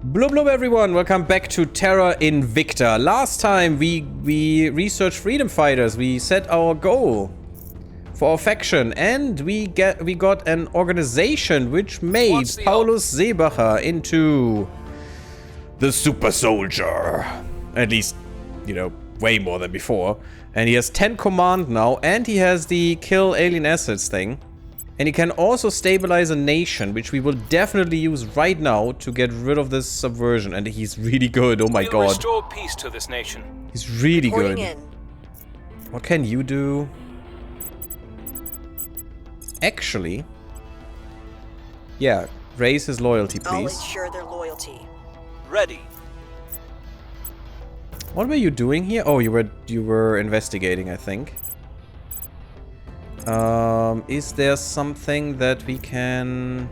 Blub blub everyone, welcome back to Terra Invicta. Last time we researched freedom fighters, we set our goal for our faction, and we got an organization which made Paulus Seebacher into the super soldier. At least, you know, way more than before. And he has 10 command now, and he has the kill alien assets thing. And he can also stabilize a nation, which we will definitely use right now to get rid of this subversion. And he's really good, oh my god. Restore peace to this nation. He's really good. In. What can you do? Actually, yeah, raise his loyalty, I'll please. ensure their loyalty. Ready. What were you doing here? Oh, you were investigating, I think. Is there something that we can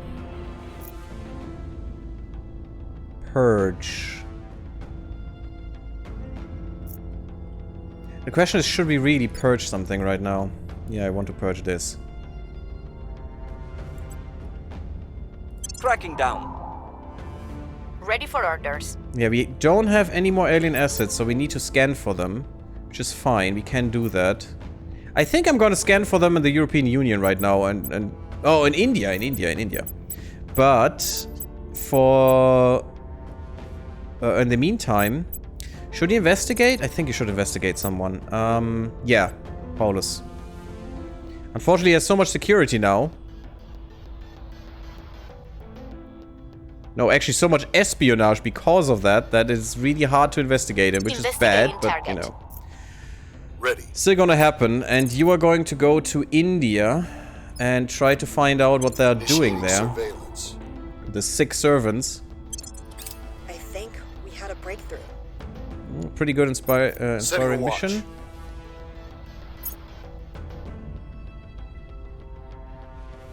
purge? The question is, should we really purge something right now? Yeah, I want to purge this. Tracking down. Ready for orders. Yeah, we don't have any more alien assets, so we need to scan for them, which is fine. We can do that. I think I'm gonna scan for them in the European Union right now, and oh, in India. But for in the meantime, should he investigate? I think he should investigate someone. Yeah, Paulus. Unfortunately, he has so much security now. No, actually, so much espionage because of that it's really hard to investigate him, which is bad, but you know. Ready. Still gonna happen, and you are going to go to India and try to find out what they're doing there. The 6 servants. I think we had a breakthrough. Pretty good inspiring mission.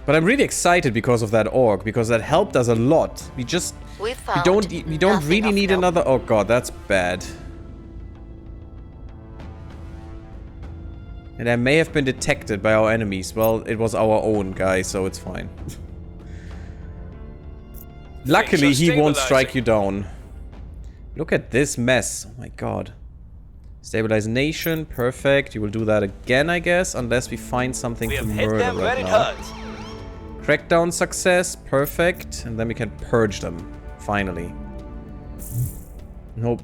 But I'm really excited because of that org, because that helped us a lot. We don't really need another. Oh god, that's bad. And I may have been detected by our enemies. Well, it was our own guy, so it's fine. Luckily, he won't strike you down. Look at this mess. Oh my god. Stabilize nation. Perfect. You will do that again, I guess. Unless we find something to murder right now. Crackdown success. Perfect. And then we can purge them. Finally.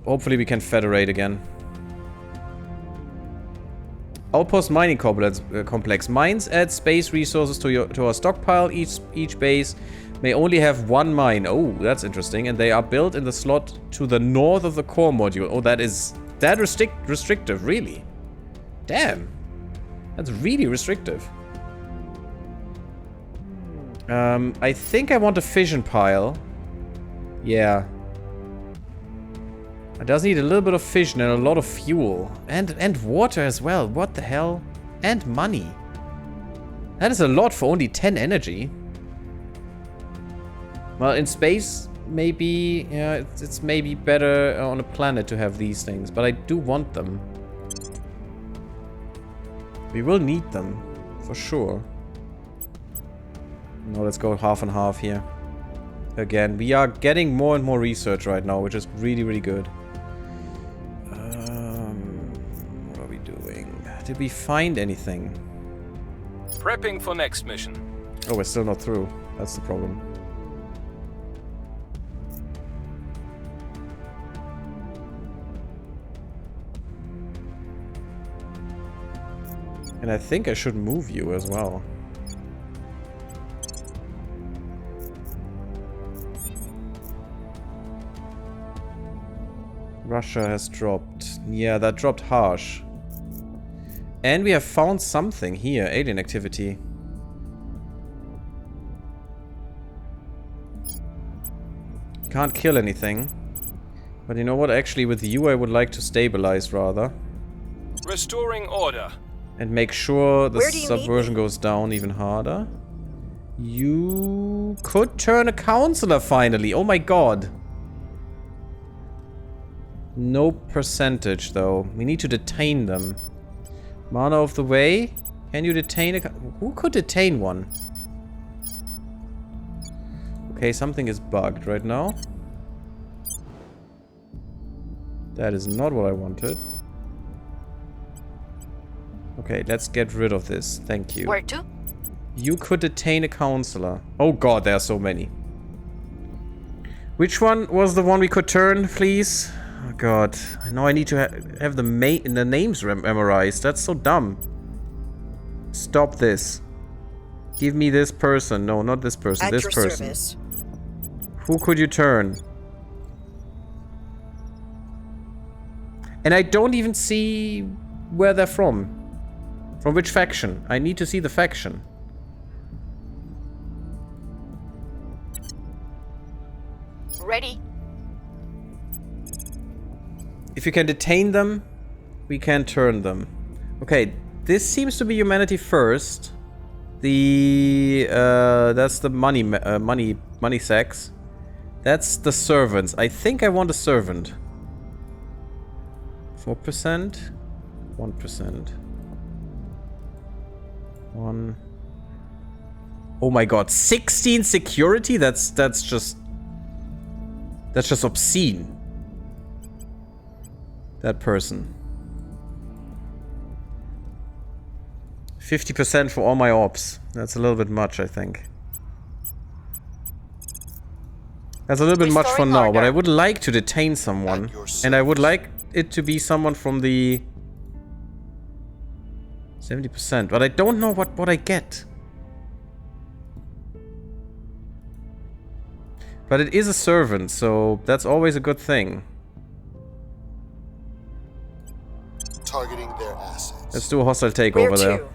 Hopefully we can federate again. Outpost mining complex. Mines add space resources to our stockpile. Each base may only have 1 mine. Oh, that's interesting. And they are built in the slot to the north of the core module. Oh, that is that restrictive, really. Damn. That's really restrictive. I think I want a fission pile. Yeah. It does need a little bit of fission and a lot of fuel. And water as well. What the hell? And money. That is a lot for only 10 energy. Well, in space, maybe... Yeah, it's maybe better on a planet to have these things. But I do want them. We will need them. For sure. No, let's go half and half here. Again, we are getting more and more research right now, which is really, really good. What are we doing? Did we find anything? Prepping for next mission. Oh, we're still not through. That's the problem. And I think I should move you as well. Russia has dropped. Yeah, that dropped harsh. And we have found something here. Alien activity. Can't kill anything. But you know what? Actually, with you, I would like to stabilize rather. Restoring order. And make sure the subversion goes down even harder. You could turn a counselor finally. Oh my god. No percentage, though. We need to detain them. Mana of the way. Can you detain a... Who could detain one? Okay, something is bugged right now. That is not what I wanted. Okay, let's get rid of this. Thank you. Where to? You could detain a counselor. Oh god, there are so many. Which one was the one we could turn, please? Oh god, I know I need to have the names memorized. That's so dumb. Stop this. Give me this person. No, not this person. At This your person. service. Who could you turn? And I don't even see where they're from. From which faction? I need to see the faction. Ready. If you can detain them, we can turn them. Okay, this seems to be humanity first. That's the money sacks. That's the servants. I think I want a servant. 4%, 1%, 1. Oh my god, 16 security? That's just obscene. That person. 50% for all my ops. That's a little bit much, I think. That's a little bit much for Restoring now, order. but I would like to detain someone. And I would like it to be someone from the 70%, but I don't know what I get. But it is a servant, so that's always a good thing. Targeting their assets. Let's do a hostile Where takeover to? there.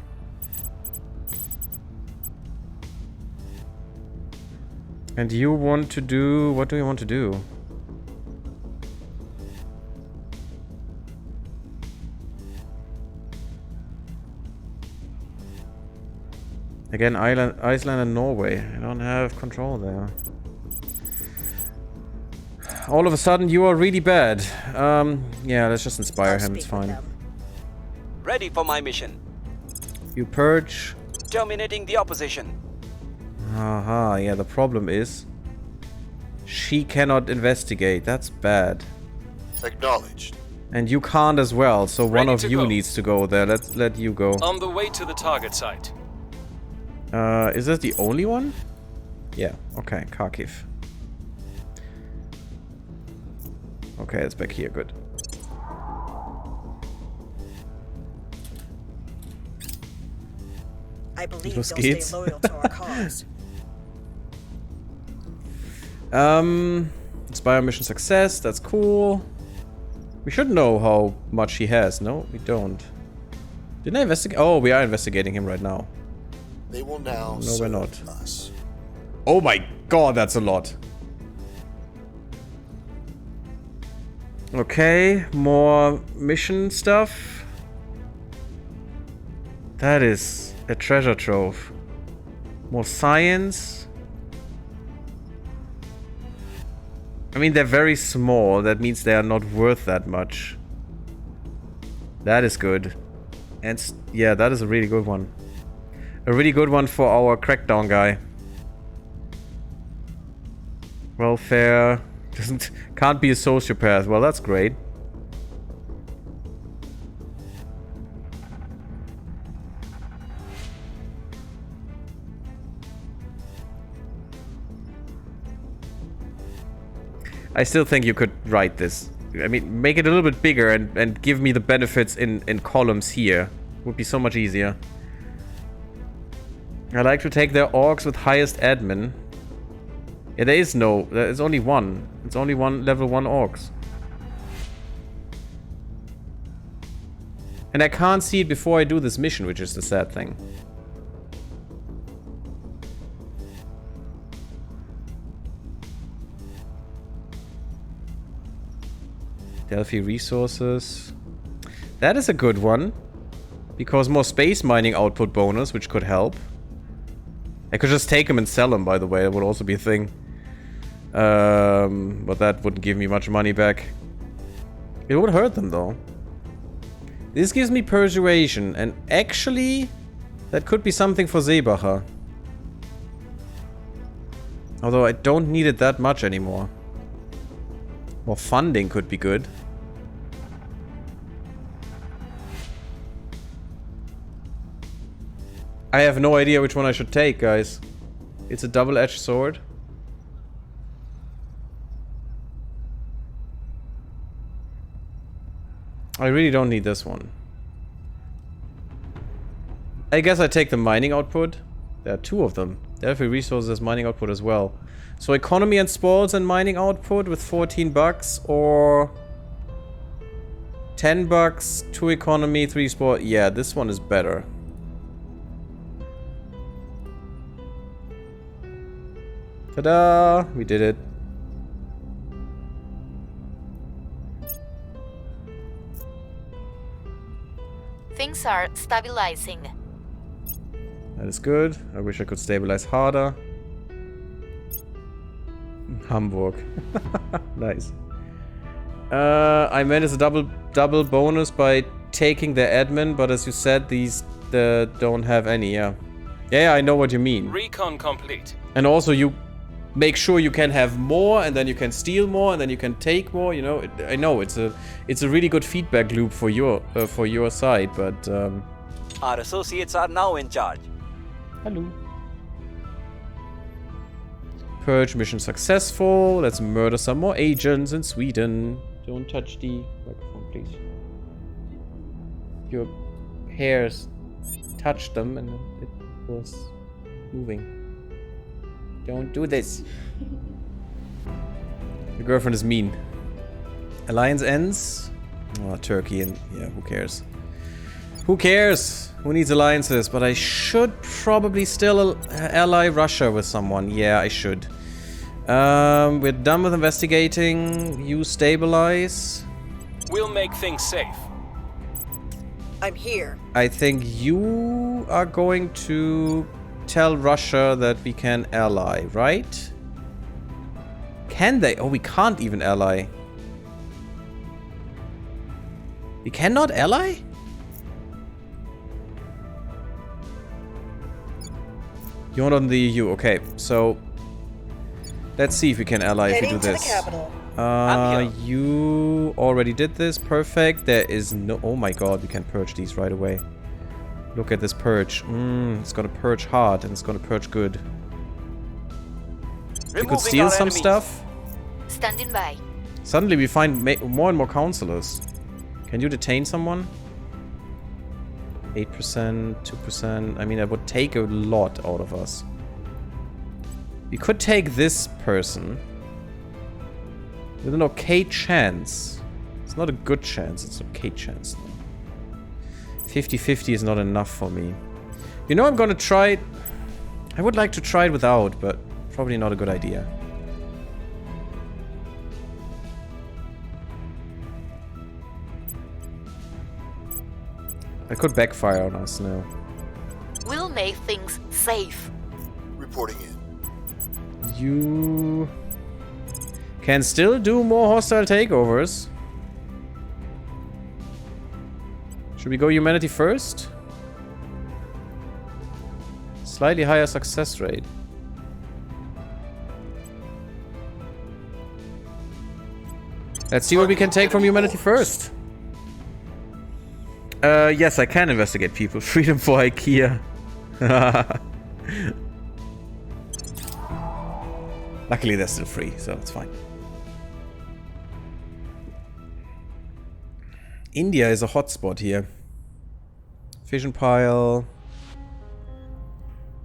And you want to do... What do you want to do? Again, Iceland and Norway. I don't have control there. All of a sudden, you are really bad. Yeah, let's just inspire I'll him. It's speak with fine. them. Ready for my mission. You purge. Terminating the opposition. Aha, yeah, the problem is... She cannot investigate. That's bad. Acknowledged. And you can't as well, so one Ready of to you go. needs to go there. Let's let you go. On the way to the target site. Is this the only one? Yeah, okay, Kharkiv. Okay, it's back here, good. I believe was they'll stay geht's. loyal to our cause. Inspire mission success, that's cool. We should know how much he has. No, we don't. Didn't I investigate? Oh, we are investigating him right now. They will now No, we're serve not. us. Oh my god, that's a lot. Okay, more mission stuff. That is a treasure trove. More science. I mean, they're very small. That means they are not worth that much. That is good. And yeah, that is a really good one. A really good one for our crackdown guy. Welfare. Can't be a sociopath. Well, that's great. I still think you could write this. I mean, make it a little bit bigger and give me the benefits in columns here. Would be so much easier. I like to take their orcs with highest admin. Yeah, there is no... There's only one. It's only one level 1 orcs. And I can't see it before I do this mission, which is the sad thing. Delphi resources. That is a good one. Because more space mining output bonus, which could help. I could just take them and sell them, by the way. That would also be a thing. But that wouldn't give me much money back. It would hurt them, though. This gives me persuasion. And actually, that could be something for Seebacher. Although I don't need it that much anymore. More funding could be good. I have no idea which one I should take, guys. It's a double-edged sword. I really don't need this one. I guess I take the mining output. There are two of them. Therefore, resources, mining output as well. So economy and spoils and mining output with 14 bucks, or 10 bucks, 2 economy, 3 spoil. Yeah, this one is better. Ta-da! We did it. Things are stabilizing. That is good. I wish I could stabilize harder. Hamburg. Nice. I meant it's a double bonus by taking the admin, but as you said, these don't have any. Yeah, I know what you mean. Recon complete. And also you make sure you can have more, and then you can steal more, and then you can take more. You know, I know it's a really good feedback loop for your side, but Our associates are now in charge. hello. Purge mission successful. Let's murder some more agents in Sweden. Don't touch the microphone, please. Your hairs touched them and it was moving. Don't do this. Your girlfriend is mean. Alliance ends. Oh, Turkey and yeah, who cares? Who cares? Who needs alliances? But I should probably still ally Russia with someone. Yeah, I should. We're done with investigating. You stabilize. We'll make things safe. I'm here. I think you are going to tell Russia that we can ally, right? Can they? Oh, we can't even ally. We cannot ally? You're not in the EU. Okay, so let's see if we can ally if we do this. Heading to the capital. I'm here. You already did this. Perfect. There is no... Oh my god, we can purge these right away. Look at this purge. It's gonna purge hard and it's gonna purge good. We could Removing steal our some enemies. stuff. Standing by. Suddenly we find more and more counselors. Can you detain someone? 8%, 2%. I mean, that would take a lot out of us. We could take this person. With an okay chance. It's not a good chance, it's an okay chance. 50-50 is not enough for me. You know, I'm gonna try... I would like to try it without, but probably not a good idea. I could backfire on us now. We'll make things safe. Reporting in. You can still do more hostile takeovers. Should we go humanity first? Slightly higher success rate. Let's see what we can take from humanity first. Yes, I can investigate people. Freedom for IKEA. Luckily, they're still free, so it's fine. India is a hotspot here. Fission pile.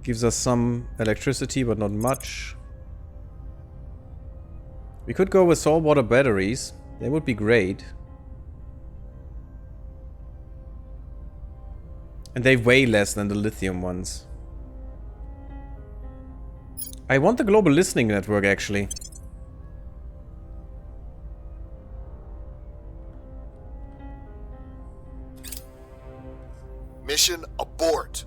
Gives us some electricity, but not much. We could go with saltwater batteries. They would be great. And they weigh less than the lithium ones. I want the global listening network, actually. Mission abort.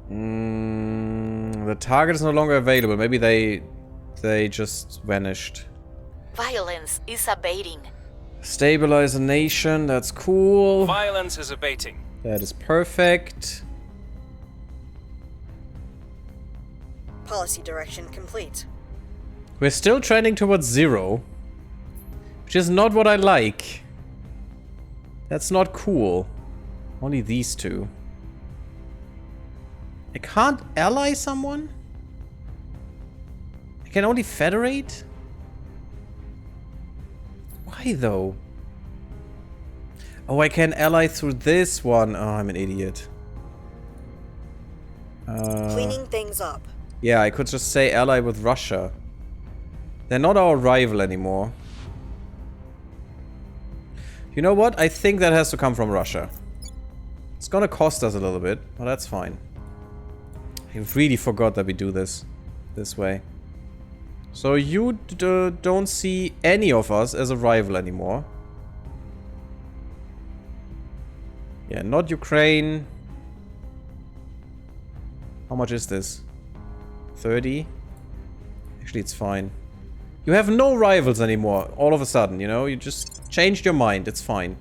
The target is no longer available. Maybe they just vanished. Violence is abating. Stabilize a nation. That's cool. Violence is abating. That is perfect. Policy direction complete. We're still trending towards 0. Which is not what I like. That's not cool. Only these two. I can't ally someone? I can only federate? Why though? Oh, I can ally through this one. Oh, I'm an idiot. Cleaning things up. Yeah, I could just say ally with Russia. They're not our rival anymore. You know what? I think that has to come from Russia. It's gonna cost us a little bit, but that's fine. I really forgot that we do this way. So you don't see any of us as a rival anymore. Yeah, not Ukraine. How much is this? 30? Actually, it's fine. You have no rivals anymore, all of a sudden, you know? You just changed your mind, it's fine.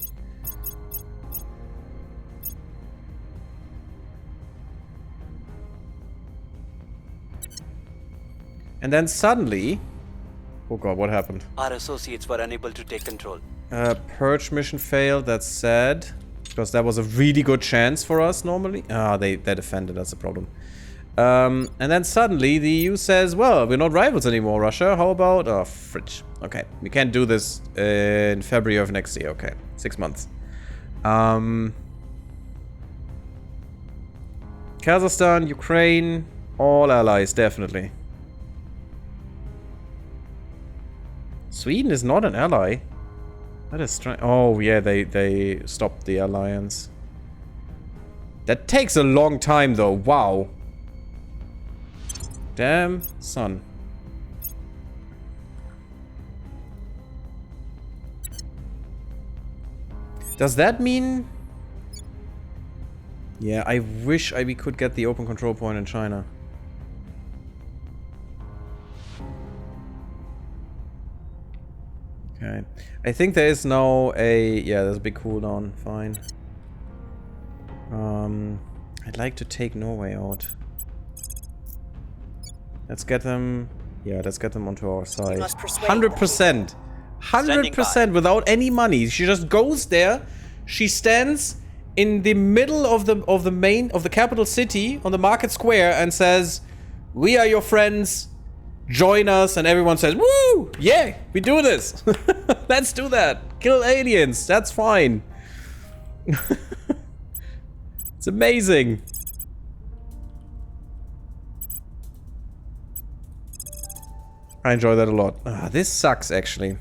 And then suddenly... Oh god, what happened? Our associates were unable to take control. Purge mission failed, that's sad. Because that was a really good chance for us normally. Ah, they defended, that's the problem. And then suddenly the EU says, well, we're not rivals anymore, Russia. How about... Oh, fridge. Okay, we can't do this in February of next year. Okay, 6 months. Kazakhstan, Ukraine, all allies, definitely. Sweden is not an ally. That is strange. Oh, yeah, they stopped the alliance. That takes a long time, though. Wow. Damn, son. Does that mean... Yeah, I wish we could get the open control point in China. Okay. I think there is now a... Yeah, there's a big cooldown. Fine. I'd like to take Norway out. Let's get them... Yeah, let's get them onto our side. 100%! 100% without any money. She just goes there. She stands in the middle of the capital city on the market square and says, "We are your friends. Join us." And everyone says, "Woo! Yeah, we do this. Let's do that. Kill aliens. That's fine." It's amazing. I enjoy that a lot. This sucks, actually.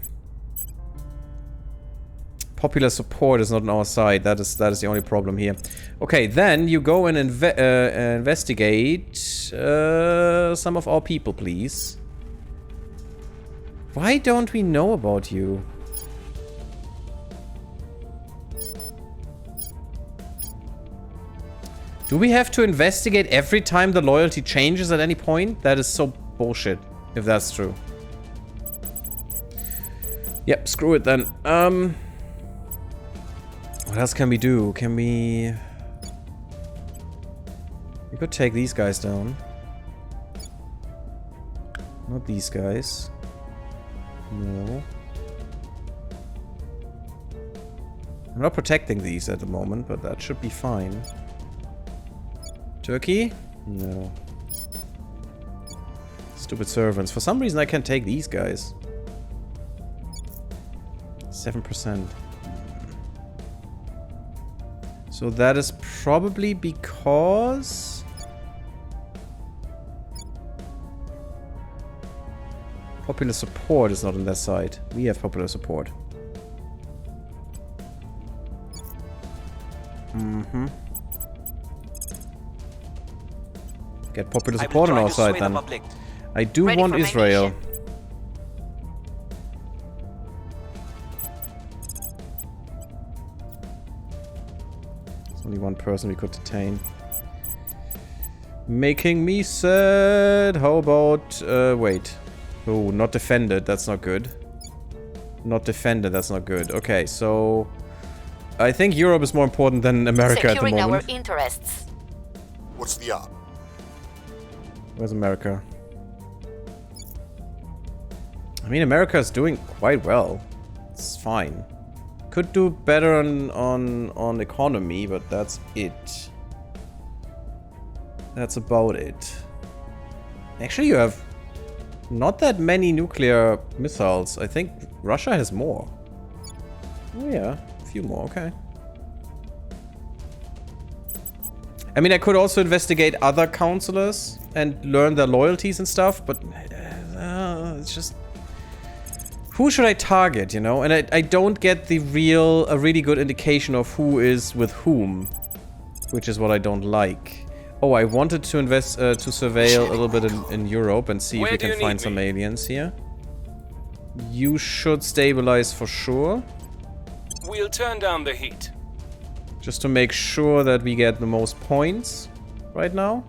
Popular support is not on our side. That is the only problem here. Okay, then you go and investigate some of our people, please. Why don't we know about you? Do we have to investigate every time the loyalty changes at any point? That is so bullshit, if that's true. Yep, screw it then. What else can we do? Can we... We could take these guys down. Not these guys. No. I'm not protecting these at the moment, but that should be fine. Turkey? No. Stupid servants. For some reason I can't take these guys. 7%. So that is probably because... Popular support is not on their side. We have popular support. Mm-hmm. Get popular support on our side then. I do want Israel. There's only one person we could detain. Making me sad. How about... wait. Oh, not defended. That's not good. Not defended. That's not good. Okay, so... I think Europe is more important than America at the moment. Securing our interests. What's the op? Where's America? I mean, America is doing quite well. It's fine. Could do better on economy, but that's it. That's about it. Actually, you have not that many nuclear missiles. I think Russia has more. Oh yeah, a few more, okay. I mean, I could also investigate other counselors and learn their loyalties and stuff, but it's just... Who should I target, you know? And I don't get a really good indication of who is with whom, which is what I don't like. Oh, I wanted to to surveil a little bit in Europe and see if we can find some aliens here. You should stabilize for sure. We'll turn down the heat. Just to make sure that we get the most points right now.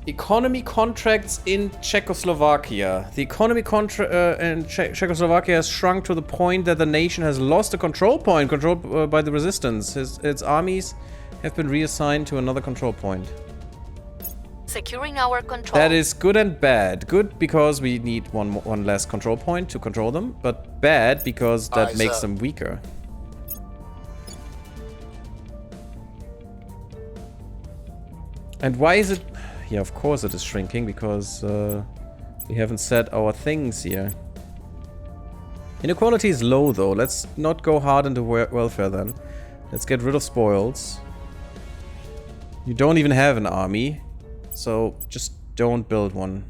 Economy contracts in Czechoslovakia. The economy in Czechoslovakia has shrunk to the point that the nation has lost a control point controlled by the resistance. Its armies have been reassigned to another control point. Securing our control. That is good and bad. Good because we need one less control point to control them, but bad because that makes them weaker. And why is it... Yeah, of course it is shrinking, because we haven't set our things here. Inequality is low, though. Let's not go hard into welfare, then. Let's get rid of spoils. You don't even have an army, so just don't build one.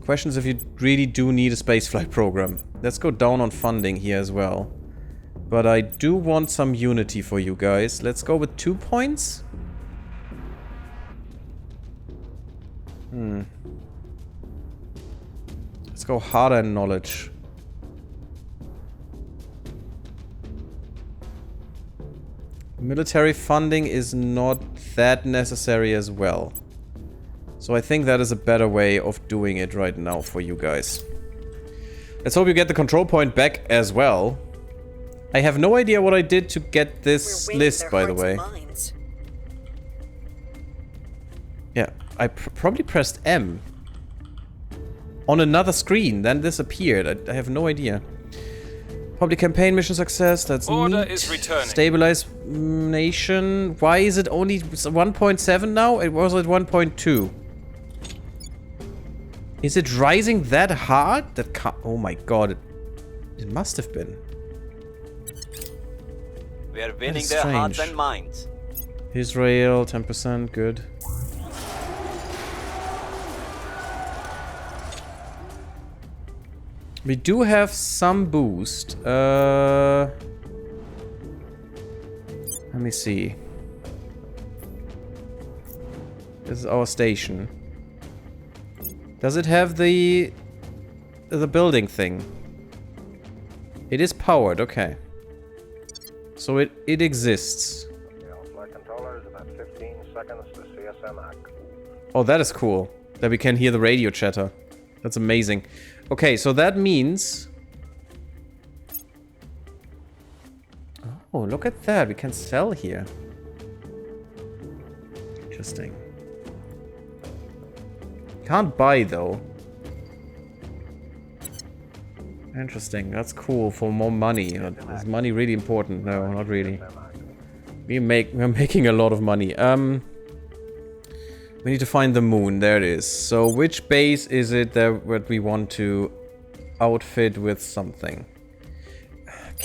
Question is if you really do need a spaceflight program. Let's go down on funding here as well. But I do want some unity for you guys. Let's go with 2 points. Let's go harder in knowledge. Military funding is not that necessary as well. So I think that is a better way of doing it right now for you guys. Let's hope you get the control point back as well. I have no idea what I did to get this list, by the way. Yeah, I probably pressed M on another screen, then this appeared. I have no idea. Public campaign mission success, that's Order neat. is returning. Stabilize nation. Why is it only 1.7 now? It was at 1.2. Is it rising that hard? That can't... Oh my god. It must have been. We are winning their hearts and minds. Israel, 10%, good. We do have some boost. Let me see. This is our station. Does it have the building thing? It is powered, okay. So it exists. Flight controllers, about 15 seconds to CSM act. Oh, that is cool. That we can hear the radio chatter. That's amazing. Okay, so that means... Oh, look at that. We can sell here. Interesting. Can't buy, though. Interesting. That's cool for more money. Is money really important? No, not really. We're making a lot of money. We need to find the moon. There it is. So which base is it that we want to outfit with something?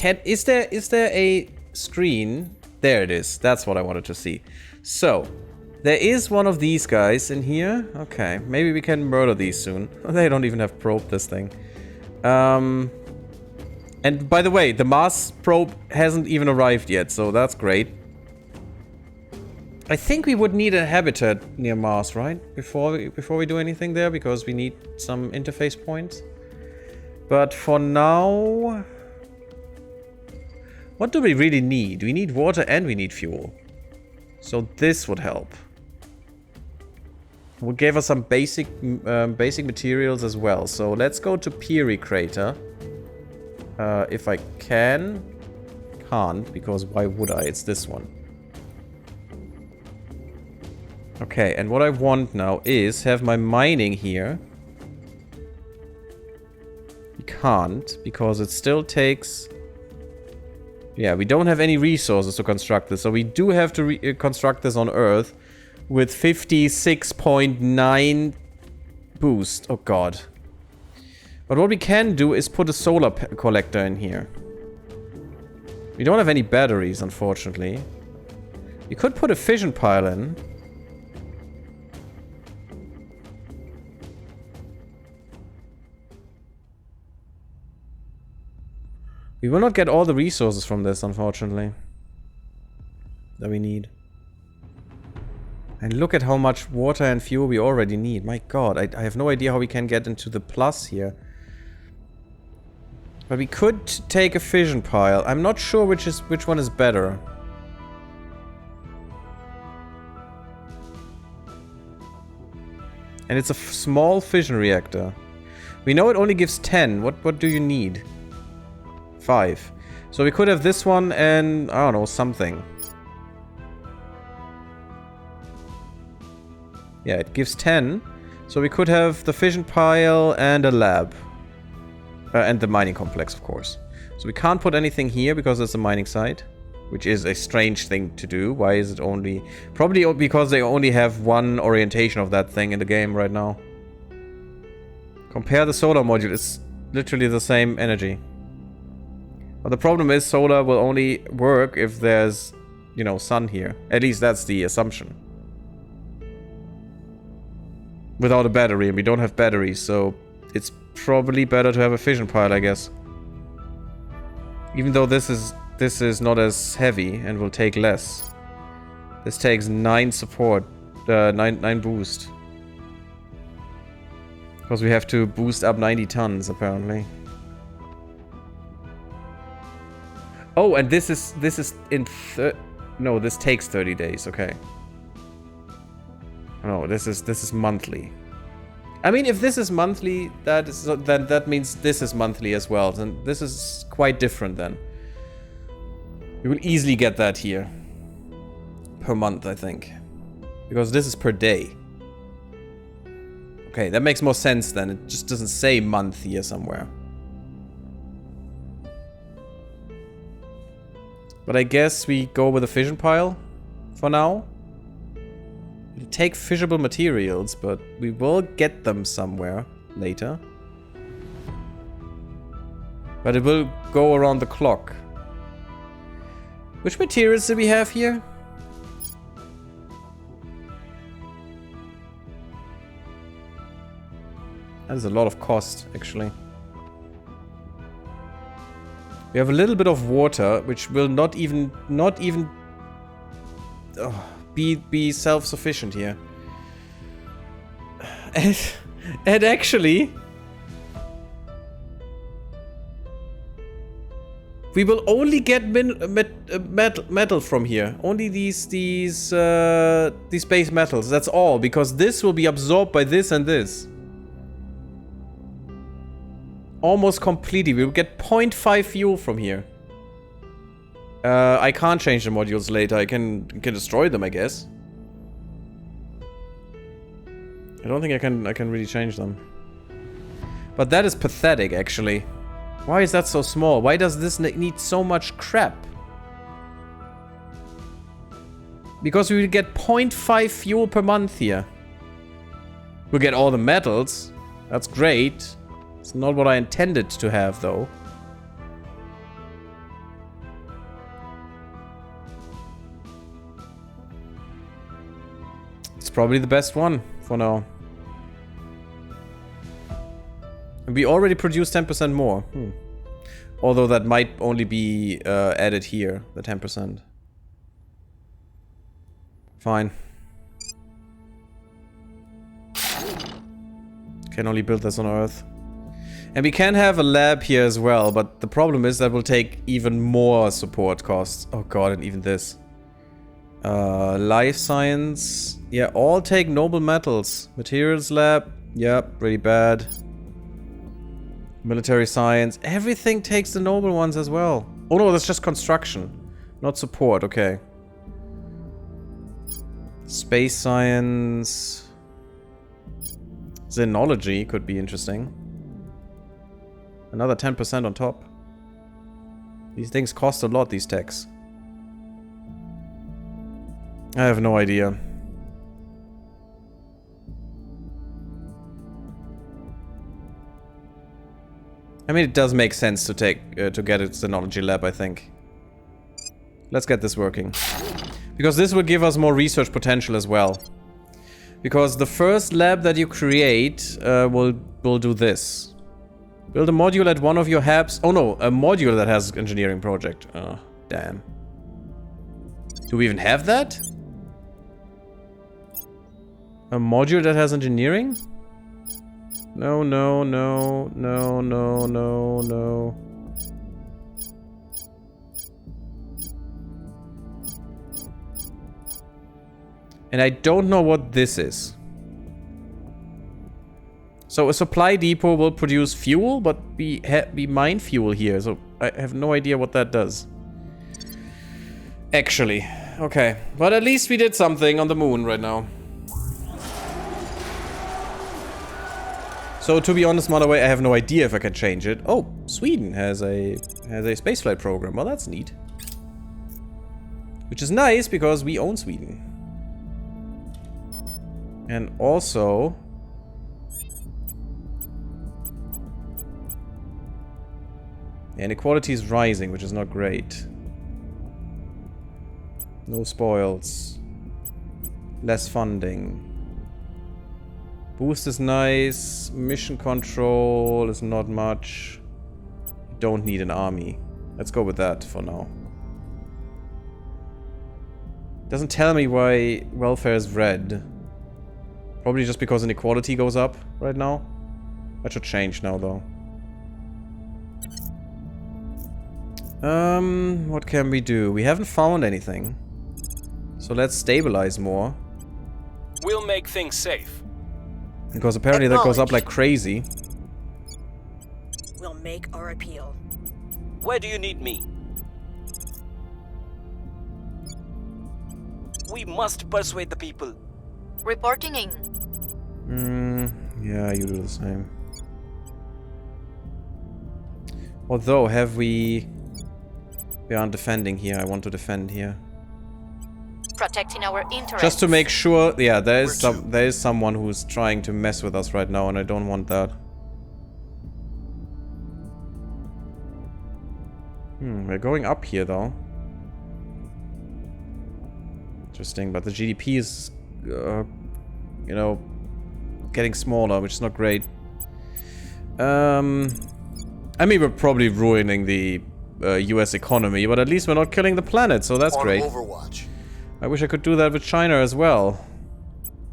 Is there a screen? There it is. That's what I wanted to see. So there is one of these guys in here. Okay, maybe we can murder these soon. They don't even have probe this thing. And by the way, the Mars probe hasn't even arrived yet, so that's great. I think we would need a habitat near Mars, right? Before we do anything there, because we need some interface points. But for now... What do we really need? We need water and we need fuel. So this would help. We gave us some basic materials as well. So let's go to Peary Crater. If I can. Can't, because why would I? It's this one. Okay, and what I want now is have my mining here. We can't, because it still takes... Yeah, we don't have any resources to construct this, so we do have to construct this on Earth with 56.9 boost. Oh god. But what we can do is put a solar collector in here. We don't have any batteries, unfortunately. We could put a fission pile in. We will not get all the resources from this, unfortunately, that we need. And look at how much water and fuel we already need. My god, I have no idea how we can get into the plus here. But we could take a fission pile. I'm not sure which one is better. And it's a small fission reactor. We know it only gives 10. What do you need? 5. So we could have this one and, I don't know, something. Yeah, it gives 10. So we could have the fission pile and a lab. And the mining complex, of course. So we can't put anything here because it's a mining site. Which is a strange thing to do. Why is it only... Probably because they only have one orientation of that thing in the game right now. Compare the solar module. It's literally the same energy. But the problem is solar will only work if there's, you know, sun here. At least that's the assumption. Without a battery, and we don't have batteries, so it's probably better to have a fission pile, I guess. Even though this is not as heavy and will take less. This takes 9 support, 9 boost. Because we have to boost up 90 tons, apparently. Oh, and this is in no, this takes 30 days. Okay. No, this is monthly. I mean, if this is monthly, then that means this is monthly as well. Then this is quite different then. We will easily get that here per month, I think, because this is per day. Okay, that makes more sense then. It just doesn't say month here somewhere. But I guess we go with a fission pile for now. It'll take fishable materials, but we will get them somewhere later. But it will go around the clock. Which materials do we have here? That is a lot of cost, actually. We have a little bit of water, which will not even be self-sufficient here. And actually, we will only get metal from here. Only these base metals. That's all, because this will be absorbed by this and this. Almost completely. We will get 0.5 fuel from here. I can't change the modules later. I can destroy them, I guess. I don't think I can really change them. But that is pathetic, actually. Why is that so small? Why does this need so much crap? Because we will get 0.5 fuel per month here. We'll get all the metals. That's great. It's not what I intended to have, though. It's probably the best one for now. And we already produced 10% more. Although that might only be added here, the 10%. Fine. Can only build this on Earth. And we can have a lab here as well, but the problem is that will take even more support costs. Oh god, and even this. Life science. Yeah, all take noble metals. Materials lab. Yeah, pretty bad. Military science. Everything takes the noble ones as well. Oh no, that's just construction. Not support, okay. Space science. Xenology could be interesting. Another 10% on top. These things cost a lot, these techs. I have no idea. I mean, it does make sense to take to get its technology lab, I think. Let's get this working. Because this will give us more research potential as well. Because the first lab that you create will do this. Build a module at one of your hubs. Oh no, a module that has engineering project. Oh, damn. Do we even have that? A module that has engineering? No, no, no, no, no, no, no. And I don't know what this is. So a supply depot will produce fuel, but we mine fuel here. So I have no idea what that does. Actually. Okay. But at least we did something on the moon right now. So to be honest, Motherway, I have no idea if I can change it. Oh, Sweden has a spaceflight program. Well, that's neat. Which is nice because we own Sweden. And also... inequality is rising, which is not great. No spoils. Less funding. Boost is nice. Mission control is not much. Don't need an army. Let's go with that for now. Doesn't tell me why welfare is red. Probably just because inequality goes up right now. That should change now though. What can we do? We haven't found anything. So let's stabilize more. We'll make things safe. Because apparently that goes up like crazy. We'll make our appeal. Where do you need me? We must persuade the people. Reporting in. Yeah, you do the same. Although, have we... We aren't defending here. I want to defend here. Protecting our interests. Just to make sure, yeah, there is someone who's trying to mess with us right now, and I don't want that. We're going up here though. Interesting, but the GDP is, you know, getting smaller, which is not great. I mean, we're probably ruining the US economy, but at least we're not killing the planet, so that's great. Overwatch. I wish I could do that with China as well.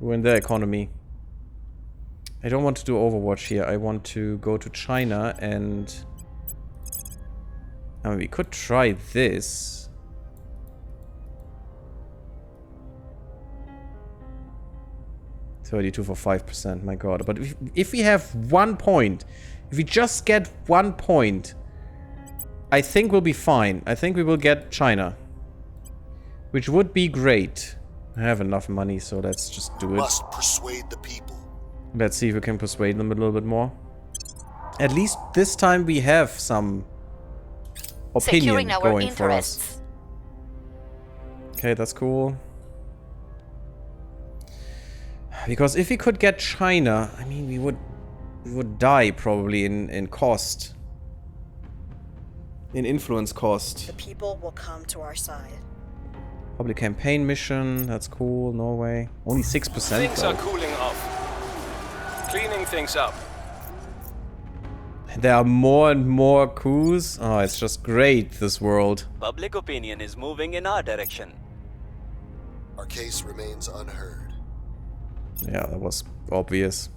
Ruin their economy. I don't want to do Overwatch here. I want to go to China and... I mean, we could try this. $32 for 5%, my god. But if we have 1 point, if we just get 1 point, I think we'll be fine. I think we will get China. Which would be great. I have enough money, so let's just do it. Must persuade the people. Let's see if we can persuade them a little bit more. At least this time we have some opinion going for us. Okay, that's cool. Because if we could get China, I mean, we would die probably in cost. In influence cost. The people will come to our side. Public campaign mission, that's cool. Norway. Only 6%. Things though. are cooling off. Cleaning things up. There are more and more coups. Oh, it's just great, this world. Public opinion is moving in our direction. Our case remains unheard. Yeah, that was obvious.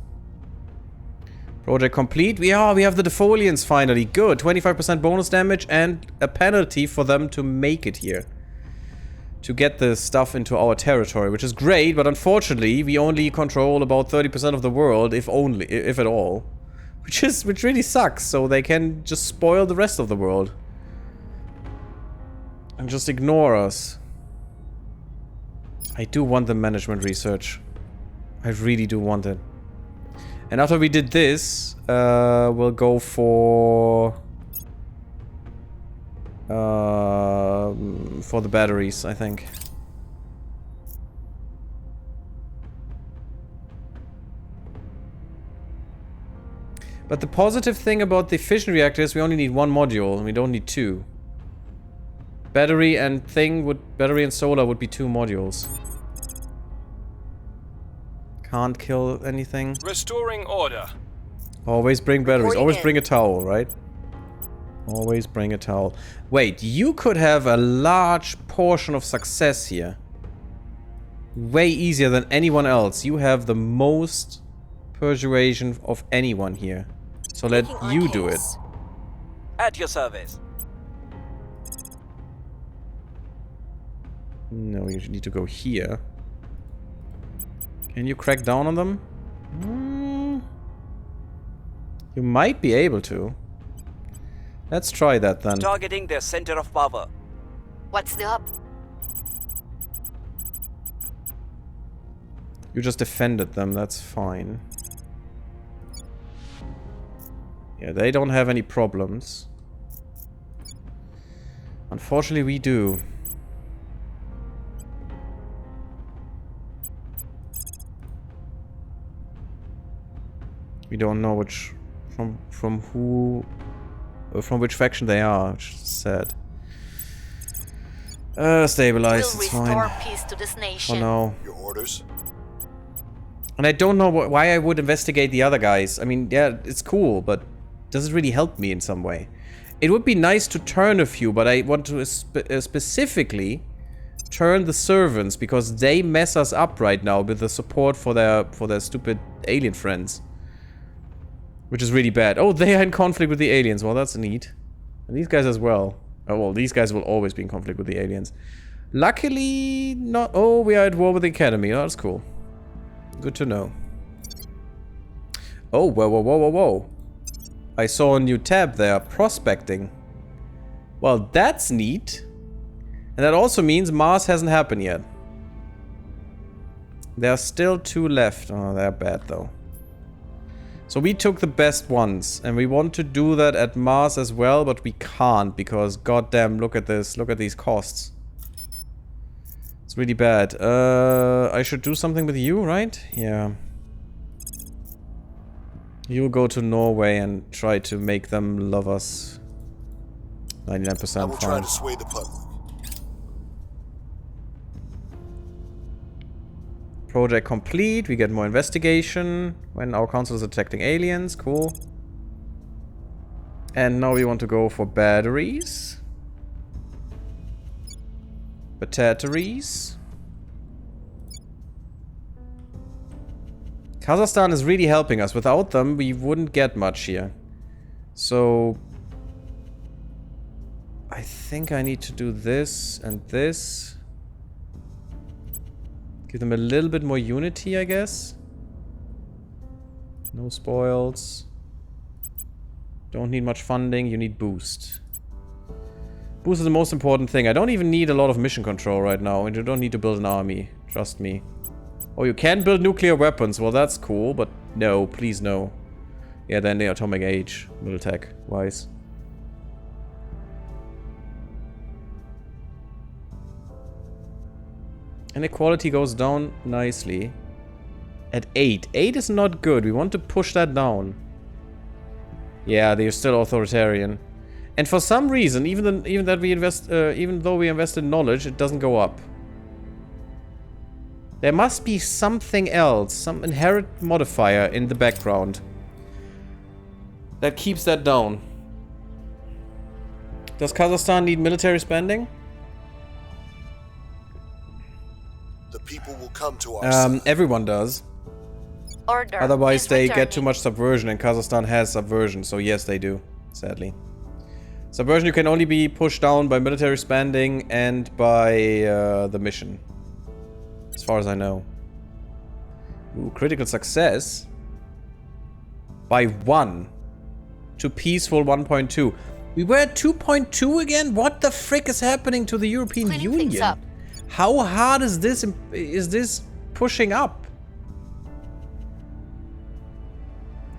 Project complete. We have the defoliants finally. Good. 25% bonus damage and a penalty for them to make it here. To get the stuff into our territory, which is great, but unfortunately we only control about 30% of the world, if at all. Which really sucks, so they can just spoil the rest of the world. And just ignore us. I do want the management research. I really do want it. And after we did this, we'll go for the batteries, I think. But the positive thing about the fission reactor is we only need one module, and we don't need two. Battery and solar would be two modules. Can't kill anything. Restoring order. Always bring batteries. Reporting Always in. bring a towel, right? Always bring a towel. Wait, you could have a large portion of success here. Way easier than anyone else. You have the most persuasion of anyone here. So let Taking on you do it. case. At your service. No, you need to go here. Can you crack down on them? You might be able to. Let's try that then. Targeting their center of power. What's the up? You just defended them, that's fine. Yeah, they don't have any problems. Unfortunately, we do. We don't know which from which faction they are, which is sad. Stabilize, We'll it's restore fine. peace to this Oh nation. no. Your orders? And I don't know why I would investigate the other guys. I mean, yeah, it's cool, but does it really help me in some way? It would be nice to turn a few, but I want to specifically turn the servants because they mess us up right now with the support for their stupid alien friends. Which is really bad. Oh, they are in conflict with the aliens. Well, that's neat. And these guys as well. Oh, well, these guys will always be in conflict with the aliens. Luckily, not... Oh, we are at war with the Academy. Oh, that's cool. Good to know. Oh, whoa, whoa, whoa, whoa, whoa. I saw a new tab there. Prospecting. Well, that's neat. And that also means Mars hasn't happened yet. There are still 2 left. Oh, they're bad, though. So we took the best ones, and we want to do that at Mars as well, but we can't because goddamn, look at this, look at these costs. It's really bad. I should do something with you, right? Yeah. You'll go to Norway and try to make them love us. 99% I will try fine. to sway the public. Project complete. We get more investigation when our council is detecting aliens. Cool. And now we want to go for batteries. Batteries. Kazakhstan is really helping us. Without them, we wouldn't get much here. So I think I need to do this and this. Give them a little bit more unity, I guess. No spoils. Don't need much funding. You need boost. Boost is the most important thing. I don't even need a lot of mission control right now. And you don't need to build an army. Trust me. Oh, you can build nuclear weapons. Well, that's cool. But no, please no. Yeah, then the atomic age. Middle tech wise. Inequality goes down nicely. At 8. 8 is not good. We want to push that down. Yeah, they're still authoritarian. And for some reason, even though we invest in knowledge, it doesn't go up. There must be something else, some inherent modifier in the background that keeps that down. Does Kazakhstan need military spending? The people will come to our side. Everyone does. Order. Otherwise, is they get returning. too much subversion, and Kazakhstan has subversion, so yes, they do. Sadly. Subversion you can only be pushed down by military spending and by the mission. As far as I know. Ooh, critical success. By 1. To peaceful 1.2. We were at 2.2 again? What the frick is happening to the European Cleaning things Union? up. How hard is this pushing up?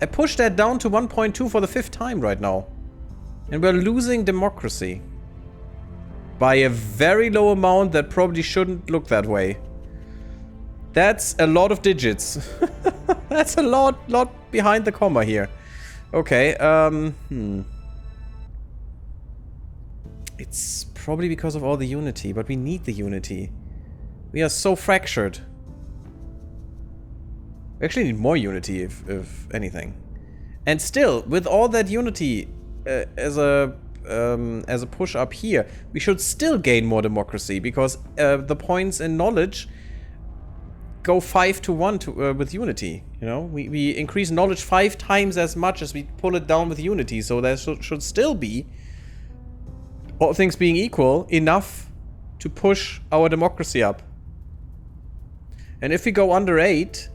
push that down to 1.2 for the 5th time right now. And we're losing democracy. By a very low amount that probably shouldn't look that way. That's a lot of digits. That's a lot behind the comma here. Okay, It's probably because of all the unity, but we need the unity. We are so fractured. We actually need more unity, if anything. And still, with all that unity as a push up here, we should still gain more democracy, because the points in knowledge go 5 to 1 with unity. You know, we increase knowledge 5 times as much as we pull it down with unity, so there should still be, all things being equal, enough to push our democracy up. And if we go under 8,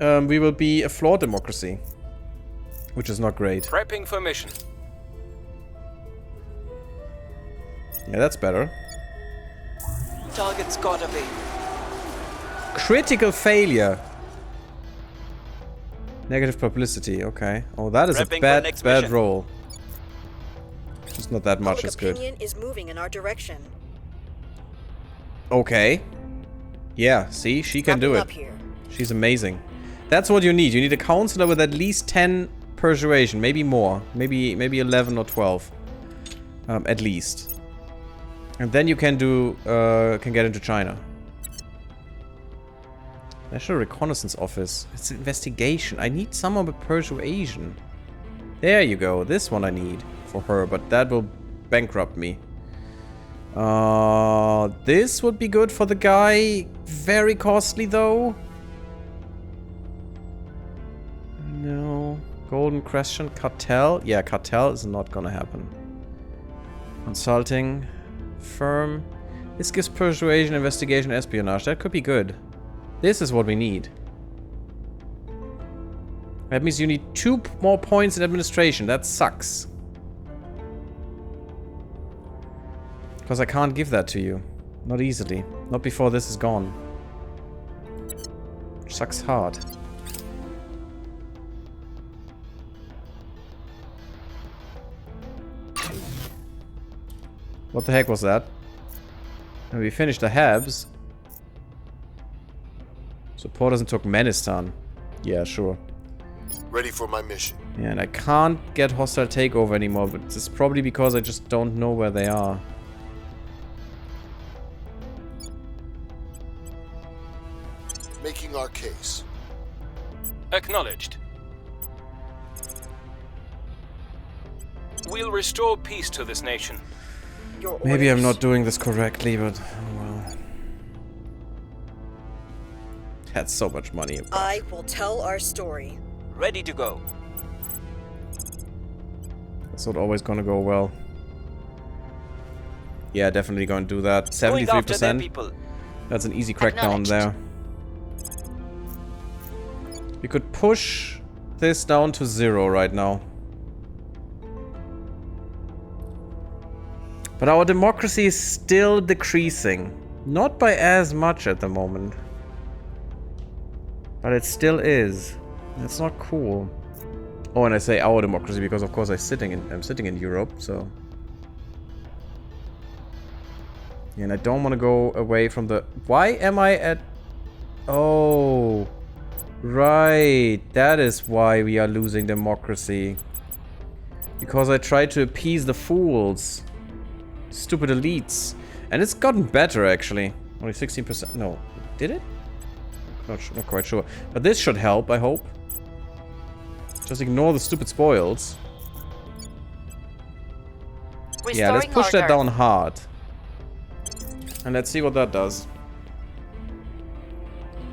we will be a flawed democracy, which is not great. Prepping for mission. Yeah, that's better. Target's gotta be. Critical failure. Negative publicity, okay. Oh, that is Prepping a bad mission. roll. Just not that much Public is good. opinion is moving in our direction. Okay. Yeah, see? She can do Wrapping it. up here. She's amazing. That's what you need. You need a counselor with at least 10 persuasion. Maybe more. Maybe 11 or 12. At least. And then you can do, can get into China. National Reconnaissance Office. It's investigation. I need someone with persuasion. There you go. This one I need for her, but that will bankrupt me. This would be good for the guy. Very costly though. No. Golden Question. Cartel. Yeah, cartel is not gonna happen. Consulting. Firm. This gives persuasion, investigation, espionage. That could be good. This is what we need. That means you need 2 more points in administration. That sucks. Because I can't give that to you. Not easily. Not before this is gone. Which sucks hard. What the heck was that? And we finished the Habs. Supporters in Turkmenistan. Yeah, sure. Ready for my mission. Yeah, and I can't get hostile takeover anymore, but it's probably because I just don't know where they are. Making our case. Acknowledged. We'll restore peace to this nation. Your Maybe I'm orders. not doing this correctly, but oh well. That's so much money. I will tell our story. Ready to go. It's not always gonna go well. Yeah, definitely gonna do that. Going after their 73%. people. That's an easy crackdown there. We could push this down to 0 right now. But our democracy is still decreasing. Not by as much at the moment. But it still is. That's not cool. Oh, and I say our democracy because of course I'm sitting in Europe, so. Yeah, and I don't want to go away from the... Why am I at... Oh. Right. That is why we are losing democracy. Because I tried to appease the fools. Stupid elites. And it's gotten better, actually. Only 16%. No. Did it? Not quite sure. But this should help, I hope. Just ignore the stupid spoils. Yeah, let's push that down hard. And let's see what that does.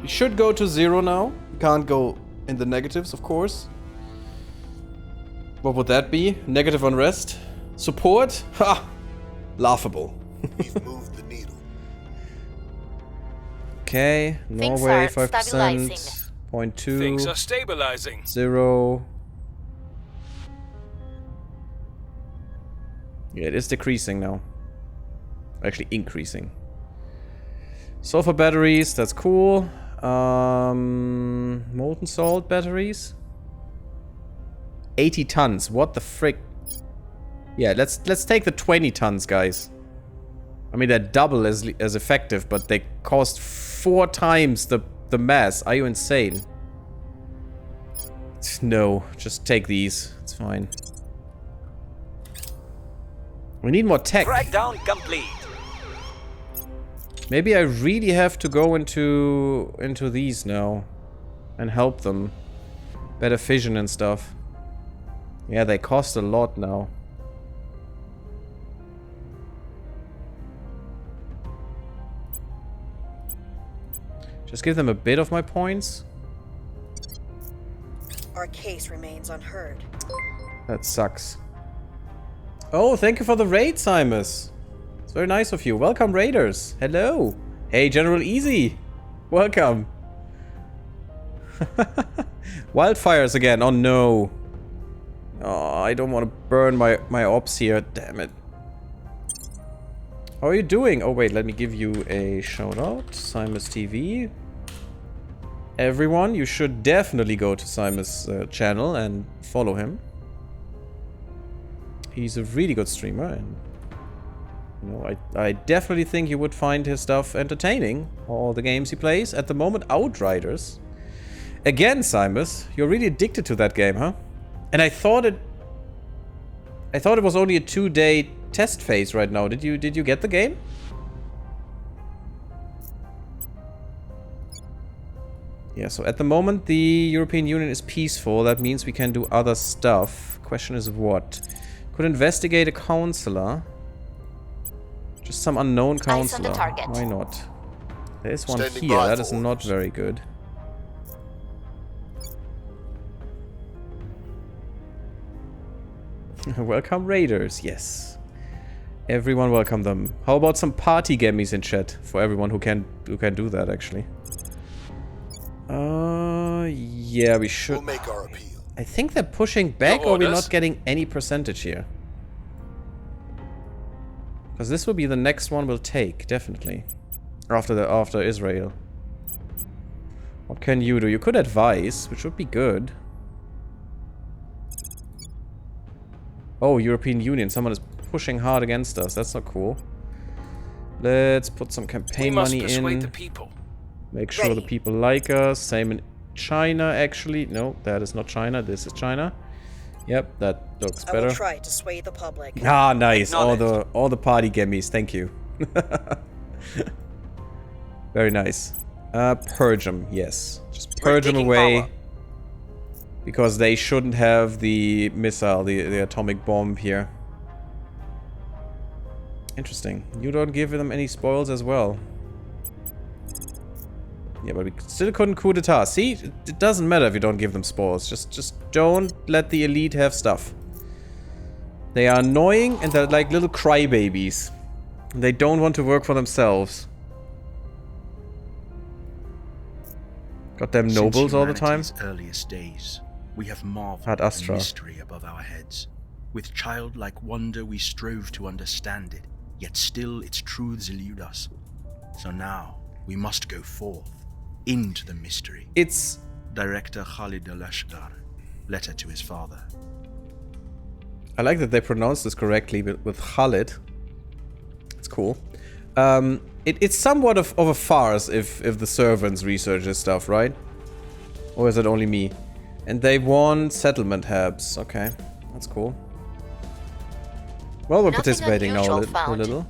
We should go to 0 now. We can't go in the negatives, of course. What would that be? Negative unrest? Support? Ha! Laughable. We've moved the needle. Okay, Things Norway are 5%, stabilizing. 0.2, Things are stabilizing. 0. Yeah, it is decreasing now. Actually increasing. Sulfur batteries, that's cool. Molten salt batteries. 80 tons. What the frick? Yeah, let's take the 20 tons, guys. I mean, they're double as effective, but they cost 4 times the mass. Are you insane? No, just take these. It's fine. We need more tech. Crackdown complete. Maybe I really have to go into these now and help them. Better fission and stuff. Yeah, they cost a lot now. Just give them a bit of my points. Our case remains unheard. That sucks. Oh, thank you for the raid, Simus. It's very nice of you. Welcome, raiders. Hello. Hey, General Easy. Welcome. Wildfires again. Oh, no. Oh, I don't want to burn my ops here. Damn it. How are you doing? Oh, wait. Let me give you a shout out. Simus TV. Everyone, you should definitely go to Simus' channel and follow him. He's a really good streamer, and you know, I definitely think you would find his stuff entertaining. All the games he plays at the moment, Outriders. Again, Simus, you're really addicted to that game, huh? And I thought it was only a 2-day test phase right now. Did you get the game? Yeah, so at the moment the European Union is peaceful. That means we can do other stuff. Question is what? Could investigate a counselor. Just some unknown counselor. Eyes on the target. Why not? There's one Standing here. by That for is not orders. very good. Welcome, raiders. Yes. Everyone welcome them. How about some party gammies in chat for everyone who can do that actually? Yeah, we should. We'll make our appeal. I think they're pushing back, Your or we're orders? not getting any percentage here. Because this will be the next one we'll take, definitely. After Israel. What can you do? You could advise, which would be good. Oh, European Union. Someone is pushing hard against us. That's not cool. Let's put some We campaign must money persuade in. the people. Make sure the Ready. people like us. Same in China, actually. No, that is not China. This is China. Yep, that looks I will better. try to sway the public. Ah, nice. All Acknowledged. the party gammies. Thank you. Very nice. Purge them. Yes. Just purge them taking away. power. Because they shouldn't have the missile, the atomic bomb here. Interesting. You don't give them any spoils as well. Yeah, but we still couldn't coup d'etat. See? It doesn't matter if you don't give them spoils. Just don't let the elite have stuff. They are annoying and they're like little crybabies. They don't want to work for themselves. Got them nobles all the time. Since humanity's earliest days, we have marveled Ad at the Astra. mystery above our heads. With childlike wonder, we strove to understand it, yet still its truths elude us. So now, we must go forth, into the mystery. It's... Director Khalid al-Ashgar, letter to his father. I like that they pronounce this correctly with Khalid. It's cool. It's somewhat of a farce if the servants research this stuff, right? Or is it only me? And they want settlement hubs. Okay, that's cool. Well, we're Nothing participating now a unusual found. little.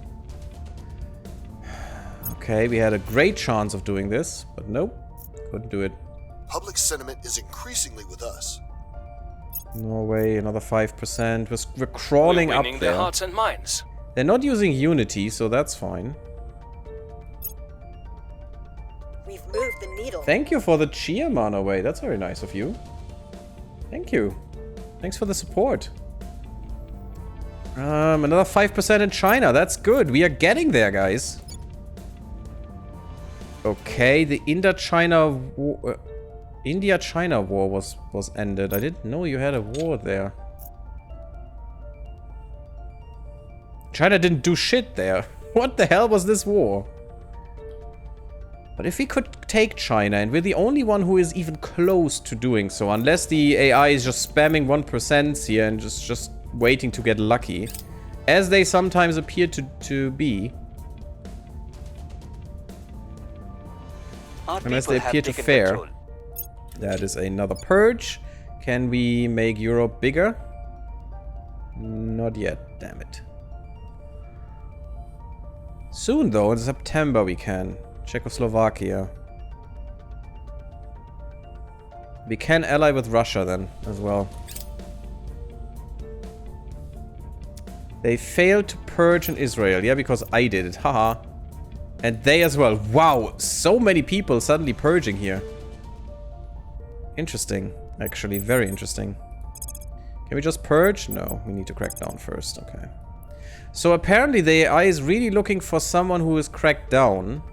Okay, we had a great chance of doing this, but nope, couldn't do it. Public sentiment is increasingly with us. Norway, another 5%. We're crawling We're up winning there. their hearts and minds. They're not using Unity, so that's fine. We've moved the needle. Thank you for the cheer, Manaway. That's very nice of you. Thank you. Thanks for the support. Another 5% in China. That's good. We are getting there, guys. Okay, the India-China war was ended. I didn't know you had a war there. China didn't do shit there. What the hell was this war? But if we could take China, and we're the only one who is even close to doing so, unless the AI is just spamming 1% here and just waiting to get lucky, as they sometimes appear to be. Our Unless people they have appear to taken fare. control. That is another purge. Can we make Europe bigger? Not yet, damn it. Soon though, in September we can. Czechoslovakia. We can ally with Russia then, as well. They failed to purge in Israel. Yeah, because I did it. Haha. And they as well. Wow, so many people suddenly purging here. Interesting. Actually, very interesting. Can we just purge? No, we need to crack down first. Okay. So apparently the AI is really looking for someone who is cracked down.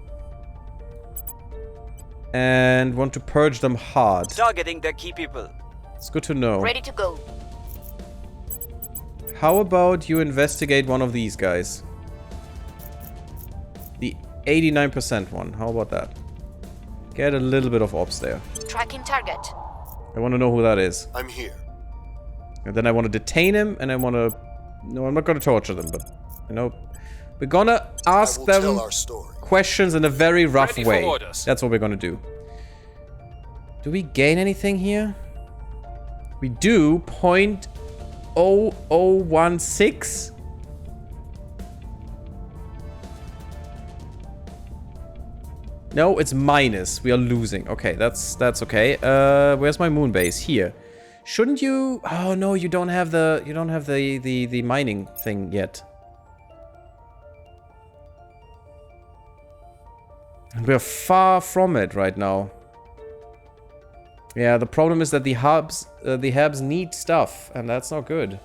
And want to purge them hard. Targeting their key people. It's good to know. Ready to go. How about you investigate one of these guys? The 89% one. How about that? Get a little bit of ops there. Tracking target. I want to know who that is. I'm here. And then I want to detain him, and I want to... No, I'm not going to torture them, but... You know... We're gonna ask them Tell our story. questions in a very rough Ready for way. orders. That's what we're gonna do. Do we gain anything here? We do. 0.0016? No, it's minus. We are losing. Okay, that's okay. Where's my moon base? Here. Shouldn't you... Oh no, you don't have the... You don't have the mining thing yet. And we're far from it right now. Yeah, the problem is that the hubs need stuff, and that's not good.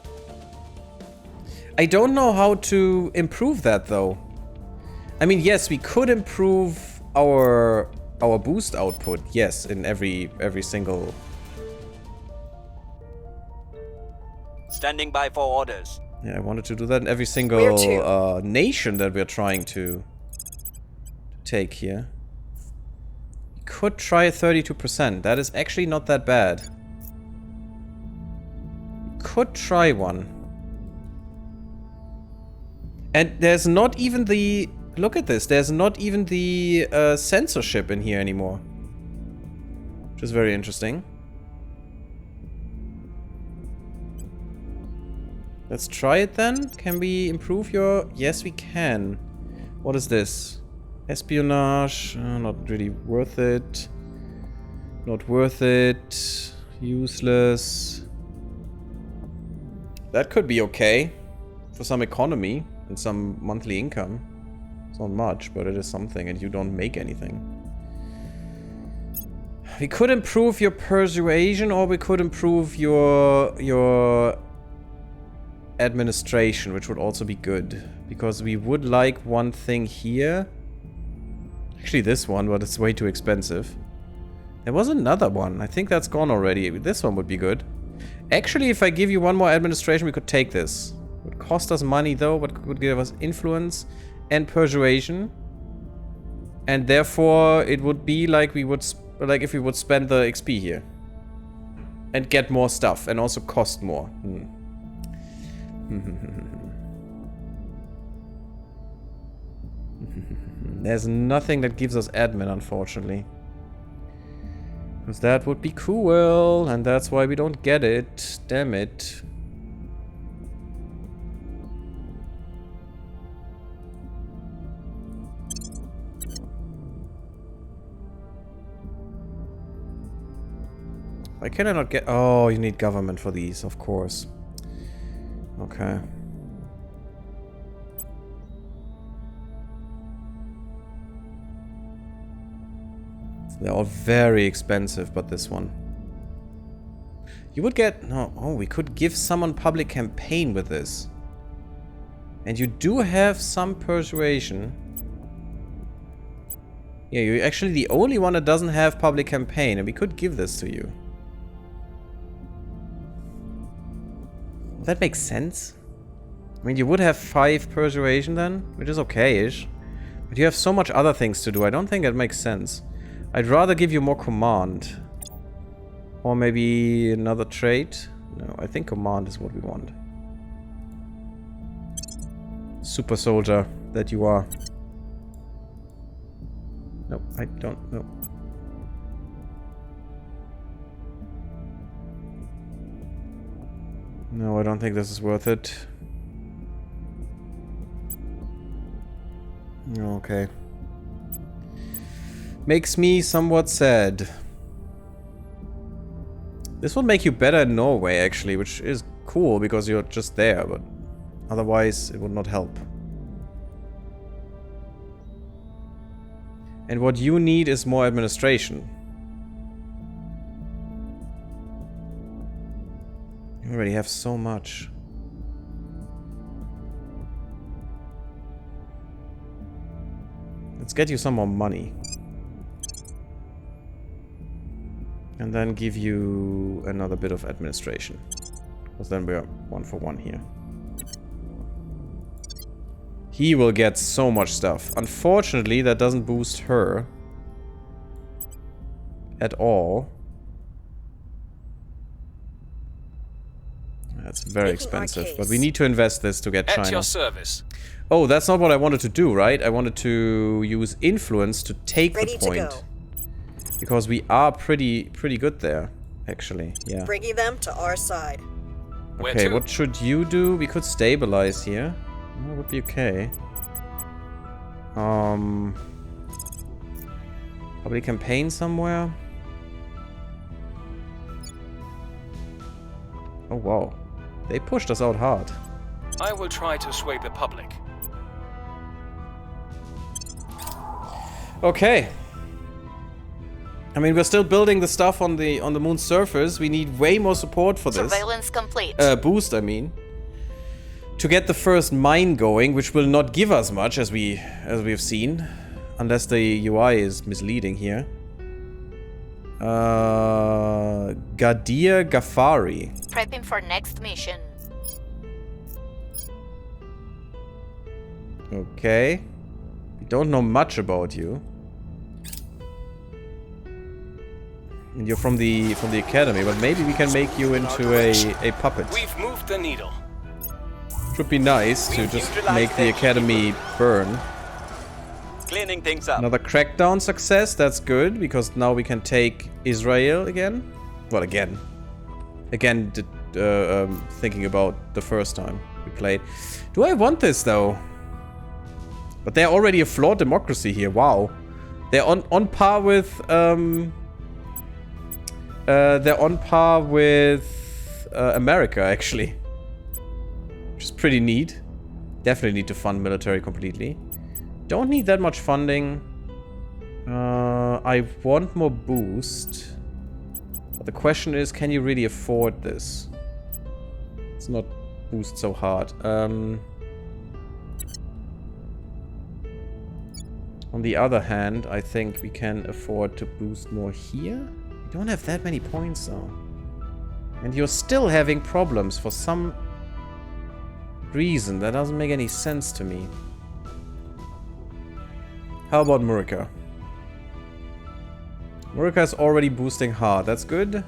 I don't know how to improve that though. I mean, yes, we could improve our boost output. Yes, in every single. Standing by for orders. Yeah, I wanted to do that in every single nation that we're trying to take here. We could try 32%. That is actually not that bad. Could try one. And there's not even the... Look at this. There's not even the censorship in here anymore. Which is very interesting. Let's try it then. Can we improve your... Yes, we can. What is this? Espionage. Not really worth it. Not worth it. Useless. That could be okay. For some economy and some monthly income. It's not much, but it is something, and you don't make anything. We could improve your persuasion, or we could improve your administration, which would also be good. Because we would like one thing here. Actually this one, but it's way too expensive. There was another one. I think that's gone already. This one would be good. Actually, if I give you one more administration, we could take this. It would cost us money though, but would give us influence and persuasion. And therefore, it would be like we would, like if we would spend the XP here. And get more stuff, and also cost more. There's nothing that gives us admin, unfortunately. Because that would be cool, and that's why we don't get it. Damn it. Why can I not get... Oh, you need government for these, of course. Okay. They're all very expensive, but this one. You would get... No, oh, we could give someone public campaign with this. And you do have some persuasion. Yeah, you're actually the only one that doesn't have public campaign, and we could give this to you. That makes sense. I mean, you would have 5 persuasion then, which is okay-ish. But you have so much other things to do. I don't think that makes sense. I'd rather give you more command. Or maybe another trait. No, I think command is what we want. Super soldier that you are. No, I don't know. No, I don't think this is worth it. Okay. Makes me somewhat sad. This will make you better in Norway, actually, which is cool because you're just there, but otherwise it would not help. And what you need is more administration. You already have so much. Let's get you some more money. And then give you another bit of administration. Because then we are 1 for 1 here. He will get so much stuff. Unfortunately, that doesn't boost her at all. That's very expensive, but we need to invest this to get China. At your service. Oh, that's not what I wanted to do, right? I wanted to use influence to take the point. Because we are pretty good there, actually. Yeah. Bringing them to our side. Okay, what should you do? We could stabilize here. That would be okay. Probably campaign somewhere. Oh wow. They pushed us out hard. I will try to sway the public. Okay. I mean, we're still building the stuff on the moon's surface. We need way more support for this. Surveillance complete. Boost, I mean. To get the first mine going, which will not give us much, as we've seen. Unless the UI is misleading here. Gadir Ghaffari. Prepping for next mission. Okay. We don't know much about you. And you're from the academy, but maybe we can make you into a puppet. We've moved the needle. It would be nice to just make the academy burn. Cleaning things up. Another crackdown success, that's good, because now we can take Israel again. Well, again. Again, thinking about the first time we played. Do I want this, though? But they're already a flawed democracy here, wow. They're on par with... they're on par with America, actually. Which is pretty neat. Definitely need to fund military completely. Don't need that much funding. I want more boost. But the question is, can you really afford this? Let's not boost so hard. On the other hand, I think we can afford to boost more here. We don't have that many points though. And you're still having problems for some reason. That doesn't make any sense to me. How about Murica? Murica is already boosting hard. That's good.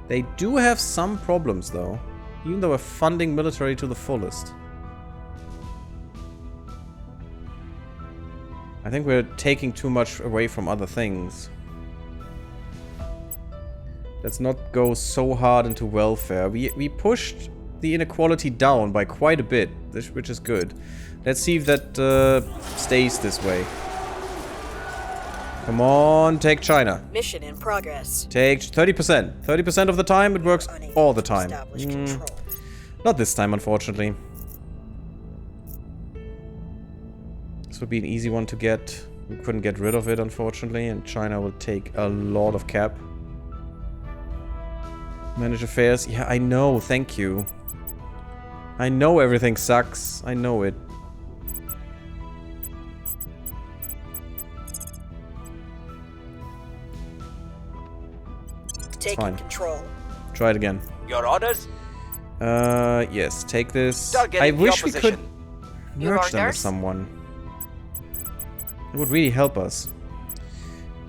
They do have some problems though. Even though we're funding military to the fullest. I think we're taking too much away from other things. Let's not go so hard into welfare. We pushed the inequality down by quite a bit, which is good. Let's see if that stays this way. Come on, take China. Mission in progress. Take 30%. 30% of the time, it works all the time. Not this time, unfortunately. This would be an easy one to get. We couldn't get rid of it, unfortunately, and China will take a lot of cap. Manage affairs. Yeah, I know. Thank you. I know everything sucks. I know it. Taking control. Try it again. Your orders? Yes. Take this. Start I getting wish the we could opposition. merge them with orders? someone. It would really help us.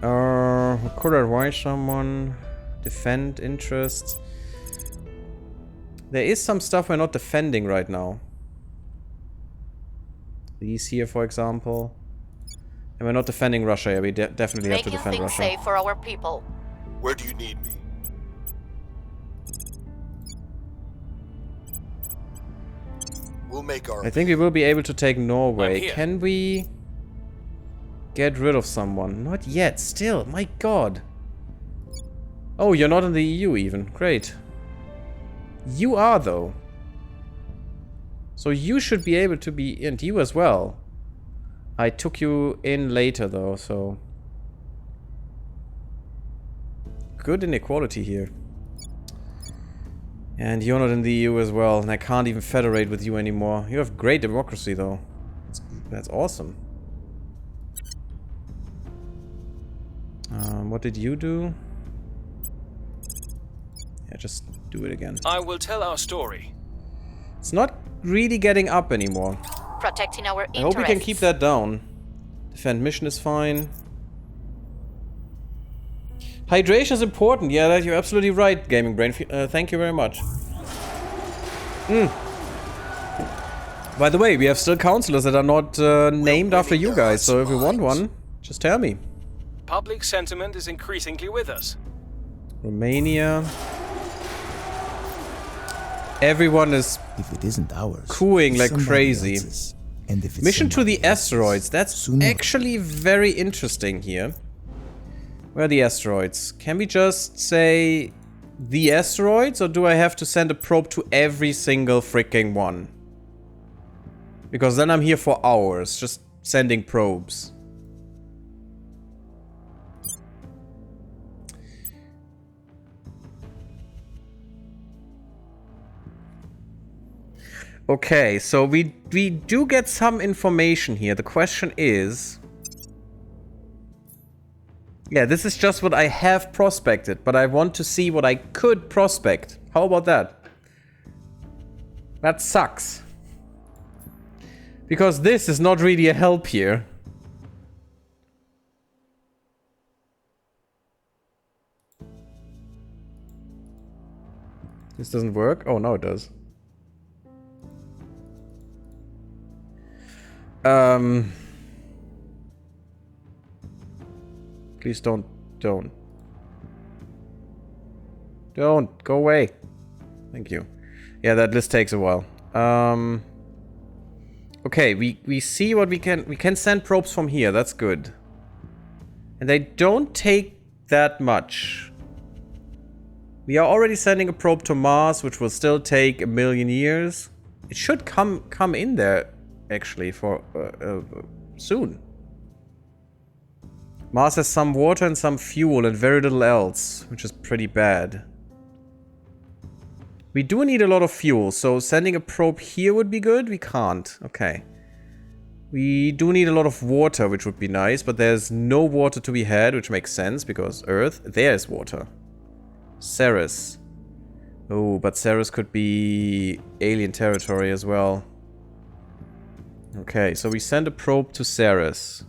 Could I advise someone? Defend interests. There is some stuff we're not defending right now. These here, for example. And we're not defending Russia. Yeah, we definitely have to defend Russia. Making things safe for our people. Where do you need me? We'll make our... I think we will be able to take I'm Norway. here. Can we get rid of someone? Not yet. Still. My god. Oh, you're not in the EU even. Great. You are, though. So you should be able to be in. You as well. I took you in later, though, so... Good inequality here. And you're not in the EU as well, and I can't even federate with you anymore. You have great democracy, though. That's awesome. What did you do? Yeah, just do it again. I will tell our story. It's not really getting up anymore. Protecting our I hope we can keep that down. Defend mission is fine. Hydration is important. Yeah, you're absolutely right, Gaming Brain. Thank you very much. By the way, we have still councillors that are not named after you guys, so if you want one, just tell me. Public sentiment is increasingly with us. Romania. Everyone is if it isn't ours, cooing like somebody crazy. else's. And if it's Mission to somebody the asteroids. That's sooner- actually very interesting here. Where are the asteroids? Can we just say the asteroids, or do I have to send a probe to every single freaking one? Because then I'm here for hours, just sending probes. Okay, so we do get some information here. The question is... Yeah, this is just what I have prospected, but I want to see what I could prospect. How about that? That sucks. Because this is not really a help here. This doesn't work? Oh, now it does. Please don't. Don't. Go away. Thank you. Yeah, that list takes a while. Okay, we see what we can send probes from here. That's good. And they don't take that much. We are already sending a probe to Mars, which will still take 1 million years. It should come in there, actually, for soon. Mars has some water and some fuel and very little else, which is pretty bad. We do need a lot of fuel, so sending a probe here would be good. We can't. Okay. We do need a lot of water, which would be nice, but there's no water to be had, which makes sense because Earth, there's water. Ceres. Oh, but Ceres could be alien territory as well. Okay, so we send a probe to Ceres.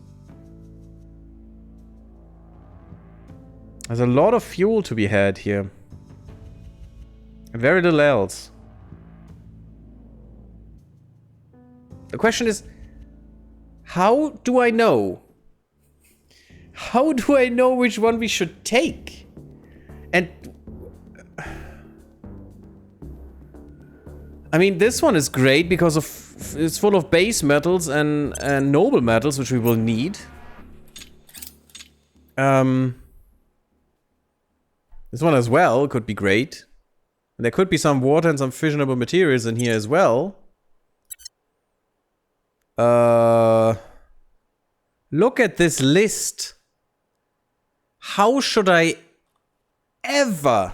There's a lot of fuel to be had here. Very little else. The question is, how do I know? How do I know which one we should take? And I mean, this one is great because it's full of base metals and noble metals, which we will need. This one as well could be great. And there could be some water and some fissionable materials in here as well. Look at this list. How should I ever...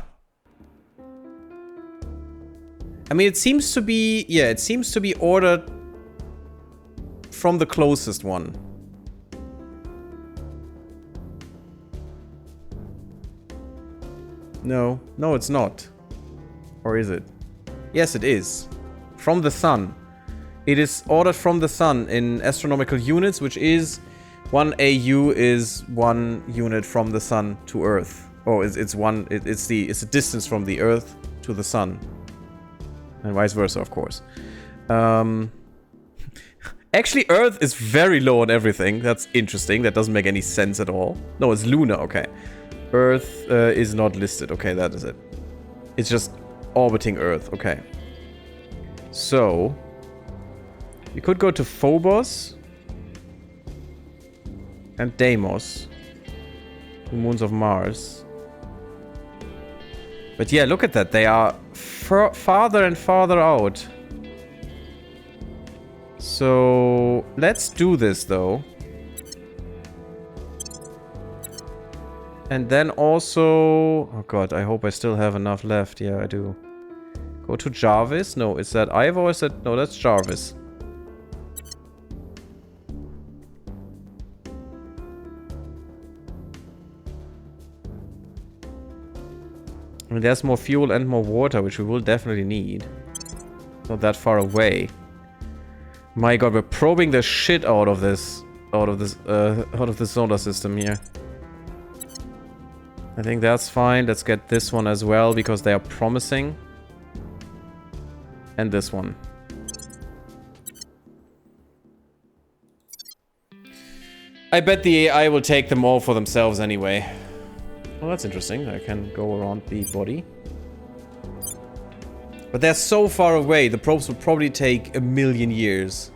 I mean, it seems to be... Yeah, it seems to be ordered from the closest one. No. No, it's not. Or is it? Yes, it is. From the sun. It is ordered from the sun in astronomical units, which is 1 AU is 1 unit from the sun to Earth. Oh, it's the distance from the Earth to the sun. And vice versa, of course. Actually, Earth is very low on everything. That's interesting. That doesn't make any sense at all. No, it's lunar. Okay. Earth is not listed. Okay, that is it. It's just orbiting Earth. Okay. So, we could go to Phobos and Deimos, the moons of Mars. But yeah, look at that. They are farther and farther out. So, let's do this, though. And then also... Oh god, I hope I still have enough left. Yeah, I do. Go to Jarvis. No, is that Ivor or is that... No, that's Jarvis. I mean, there's more fuel and more water, which we will definitely need. Not that far away. My god, we're probing the shit out of this solar system here. I think that's fine. Let's get this one as well, because they are promising. And this one. I bet the AI will take them all for themselves anyway. Well, that's interesting. I can go around the body. But they're so far away, the probes will probably take 1,000,000 years.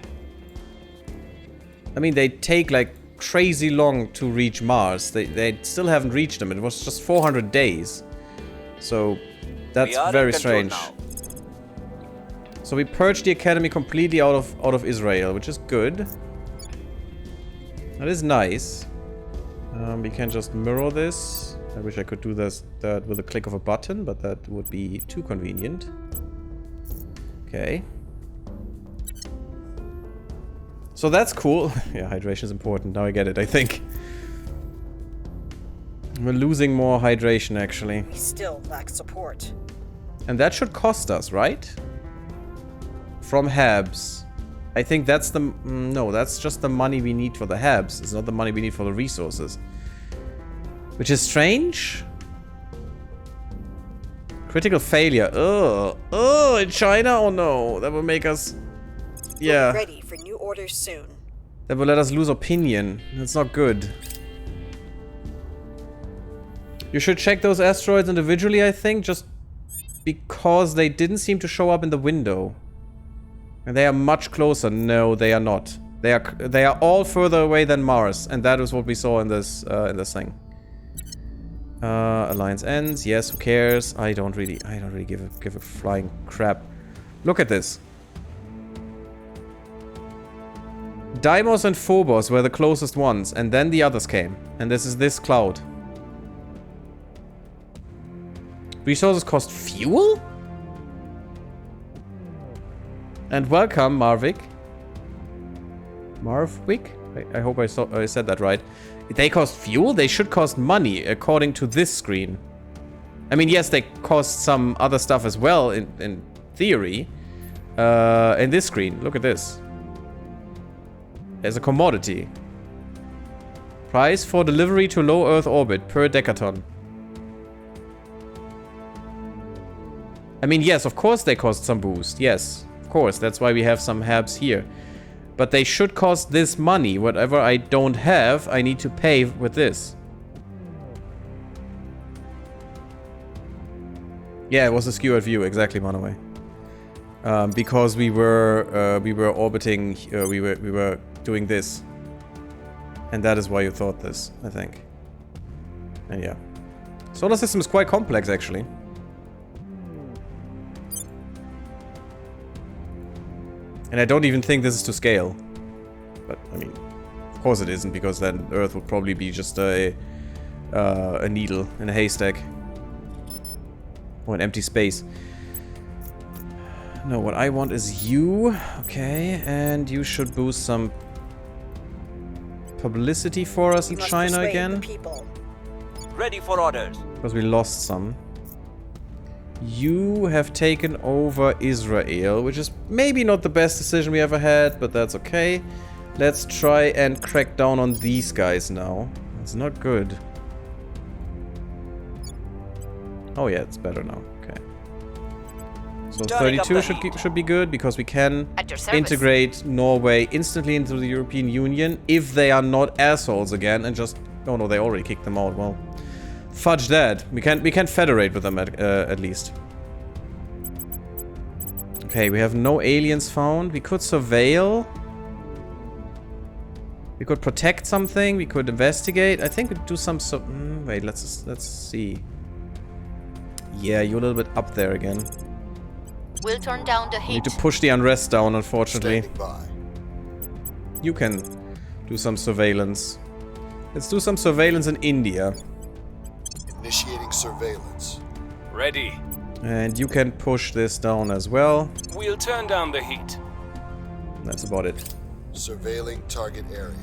I mean, they take like crazy long to reach Mars. They still haven't reached them. It was just 400 days. So, that's very strange. So we purged the academy completely out of Israel, which is good. That is nice. We can just mirror this. I wish I could do that with a click of a button, but that would be too convenient. Okay. So that's cool. Yeah, hydration is important. Now I get it, I think. We're losing more hydration, actually. We still lack support. And that should cost us, right? From Habs. I think that's the... No, that's just the money we need for the Habs. It's not the money we need for the resources. Which is strange. Critical failure. Oh, in China? Oh no. That will make us... Yeah. We're ready for new orders soon. That will let us lose opinion. That's not good. You should check those asteroids individually, I think, just because they didn't seem to show up in the window. And they are much closer. No, they are not. They are all further away than Mars, and that is what we saw in this thing. Alliance ends. Yes, who cares? I don't really give a flying crap. Look at this. Deimos and Phobos were the closest ones, and then the others came. And this is this cloud. Resources cost fuel? And welcome, Marvik. Marvik? I hope I said that right. They cost fuel? They should cost money, according to this screen. I mean, yes, they cost some other stuff as well, in theory. In this screen, look at this. There's a commodity. Price for delivery to low Earth orbit per decaton. I mean, yes, of course they cost some boost. Yes, of course. That's why we have some Habs here. But they should cost this money. Whatever I don't have, I need to pay with this. Yeah, it was a skewered view. Exactly, Manaway. Because we were orbiting. We were doing this. And that is why you thought this, I think. And yeah. Solar system is quite complex, actually. And I don't even think this is to scale. But, I mean, of course it isn't, because then Earth would probably be just a needle in a haystack. Or an empty space. No, what I want is you. Okay, and you should boost some publicity for us in China again. Ready for orders. Because we lost some. You have taken over Israel, which is maybe not the best decision we ever had, but that's okay. Let's try and crack down on these guys now. It's not good. Oh yeah, it's better now. Okay. So 32 should be good because we can At your service. integrate Norway instantly into the European Union if they are not assholes again and just... Oh no, they already kicked them out. Well, fudge that. We can federate with them at least. Okay, we have no aliens found. We could surveil. We could protect something. We could investigate. I think we'd do some... wait, let's see. Yeah, you're a little bit up there again. We'll turn down the We heat. need to push the unrest down, unfortunately. Standing by. You can do some surveillance. Let's do some surveillance in India. Initiating surveillance. Ready. And you can push this down as well. We'll turn down the heat. That's about it. Surveilling target area.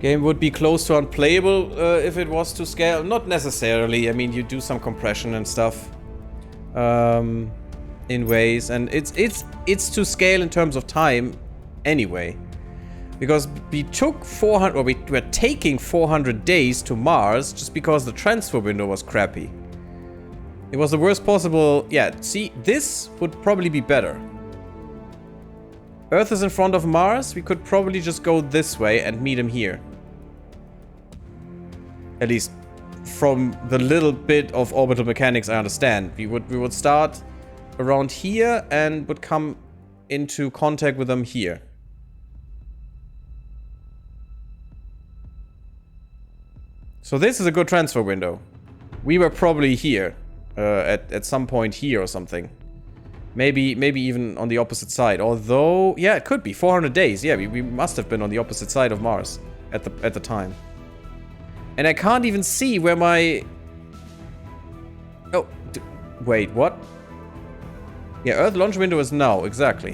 Game would be close to unplayable if it was to scale. Not necessarily. I mean, you do some compression and stuff in ways, and it's to scale in terms of time anyway. Because we took 400, or we're taking 400 days to Mars just because the transfer window was crappy. It was the worst possible. Yeah, see, this would probably be better. Earth is in front of Mars. We could probably just go this way and meet him here. At least from the little bit of orbital mechanics I understand. We would start around here and would come into contact with them here. So this is a good transfer window. We were probably here. At some point here or something. Maybe even on the opposite side. Although, yeah, it could be 400 days. Yeah, we must have been on the opposite side of Mars at the time. And I can't even see where my... Oh, wait, what? Yeah, Earth launch window is now, exactly.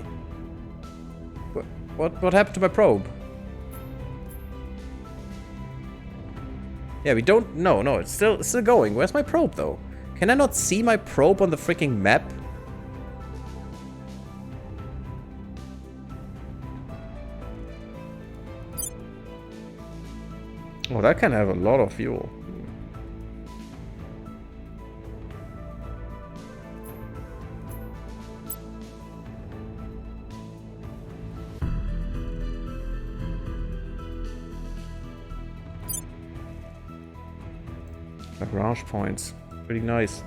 What happened to my probe? Yeah, we don't... No, it's still going. Where's my probe, though? Can I not see my probe on the freaking map? Oh, that can have a lot of fuel. Lagrange points. Pretty nice.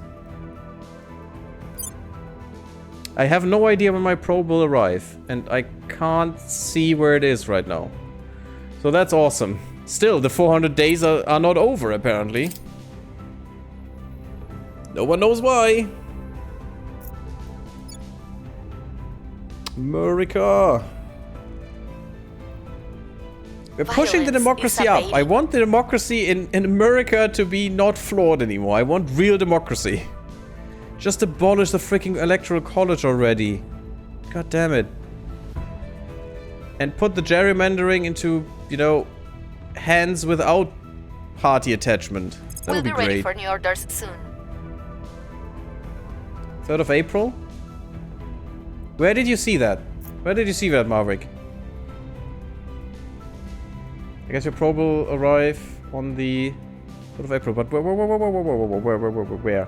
I have no idea when my probe will arrive, and I can't see where it is right now. So that's awesome. Still, the 400 days are not over, apparently. No one knows why. America. We're pushing the democracy up. I want the democracy in America to be not flawed anymore. I want real democracy. Just abolish the freaking electoral college already. God damn it. And put the gerrymandering into, you know, hands without party attachment. That would be great. We'll be ready for new orders soon. 3rd of April? Where did you see that? Where did you see that, Maverick? I guess your probe will arrive on the 3rd of April, but where?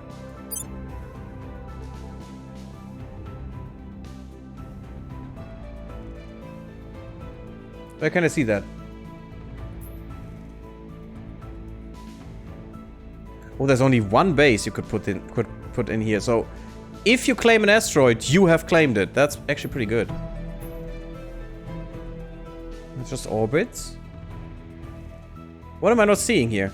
Where can I see that? Oh, there's only one base you could put in here. So, if you claim an asteroid, you have claimed it. That's actually pretty good. It's just orbits. What am I not seeing here?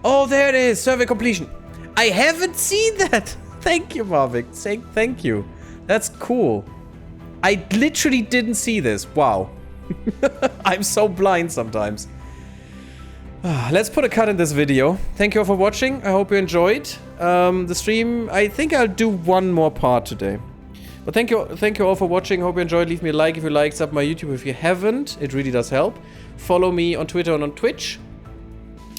Oh, there it is! Survey completion! I haven't seen that! Thank you, Marvik. Thank you. That's cool. I literally didn't see this. Wow. I'm so blind sometimes. Let's put a cut in this video. Thank you all for watching. I hope you enjoyed the stream. I think I'll do one more part today. But thank you all for watching. Hope you enjoyed. Leave me a like if you liked. Sub my YouTube if you haven't. It really does help. Follow me on Twitter and on Twitch.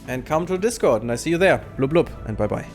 And come to Discord, and I see you there. Blub blub, and bye bye.